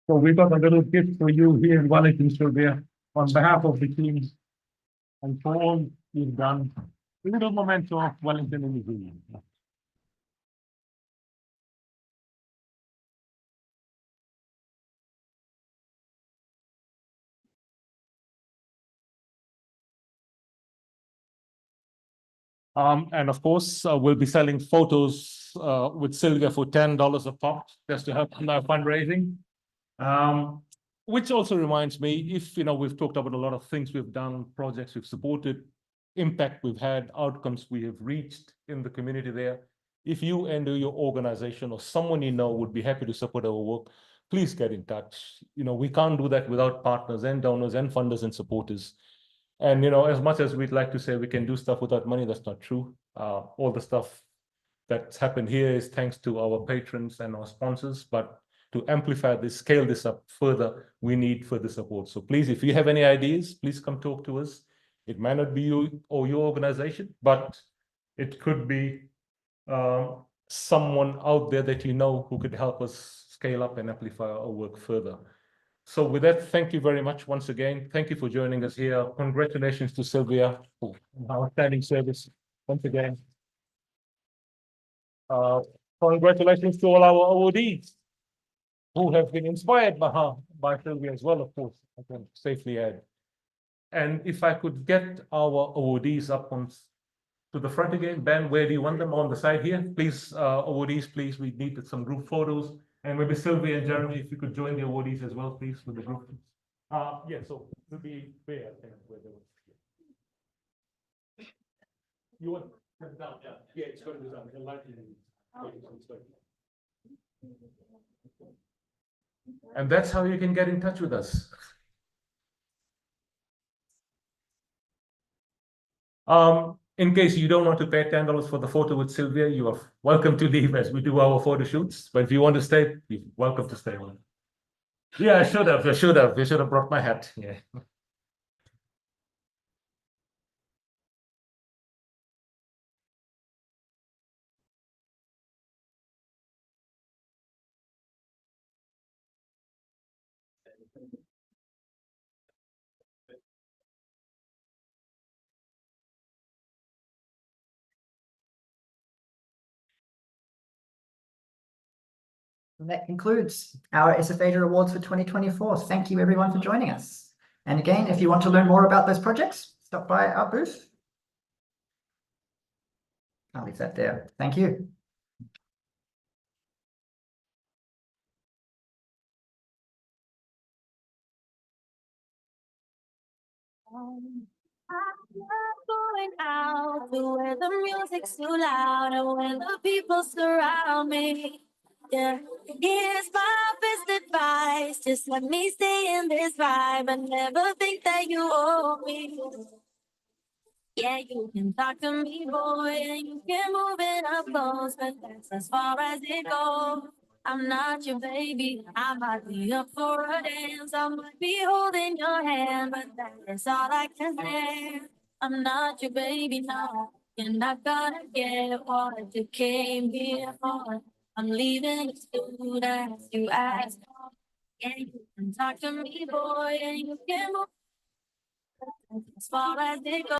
So we've got a little gift for you here in Wellington, Sylvia, on behalf of the team and for all you've done. A little memento of Wellington and New Zealand. And of course, we'll be selling photos with Sylvia for $10 a pop, just to help in our fundraising. Which also reminds me, if we've talked about a lot of things we've done, projects we've supported, impact we've had, outcomes we have reached in the community there. If you and your organization or someone you know would be happy to support our work, please get in touch. We can't do that without partners and donors and funders and supporters. And as much as we'd like to say we can do stuff without money, that's not true. All the stuff that's happened here is thanks to our patrons and our sponsors, but to amplify this, scale this up further, we need further support. So please, if you have any ideas, please come talk to us. It might not be you or your organization, but it could be someone out there that who could help us scale up and amplify our work further. So with that, thank you very much once again. Thank you for joining us here. Congratulations to Sylvia for outstanding service once again. Congratulations to all our awardees who have been inspired by Sylvia as well, of course, I can safely add. And if I could get our awardees up to the front again. Ben, where do you want them? On the side here? Please, awardees, please, we need some group photos. And maybe Sylvia and Jeremy, if you could join the awardees as well, please, with the group. Yeah, so it'll be there, I think, where they were. You want them down? Yeah, yeah, it's going to be down. The lighting. And that's how you can get in touch with us. In case you don't want to pay $10 for the photo with Sylvia, you are welcome to leave as we do our photo shoots. But if you want to stay, you're welcome to stay on. Yeah, I should have brought my hat. Yeah. And that concludes our SFAsia Awards for 2024. Thank you everyone for joining us. And again, if you want to learn more about those projects, stop by our booth. I'll leave that there. Thank you. I'm not going out to where the music's too loud and where the people surround me. Yeah, here's my best advice. Just let me stay in this vibe and never think that you owe me. Yeah, you can talk to me, boy, and you can move it up close, but that's as far as it goes. I'm not your baby. I might be up for a dance. I might be holding your hand, but that's all I can say. I'm not your baby, no. You're not gonna get what you came here for. I'm leaving as soon as you ask. Yeah, you can talk to me, boy, and you can move as far as it goes.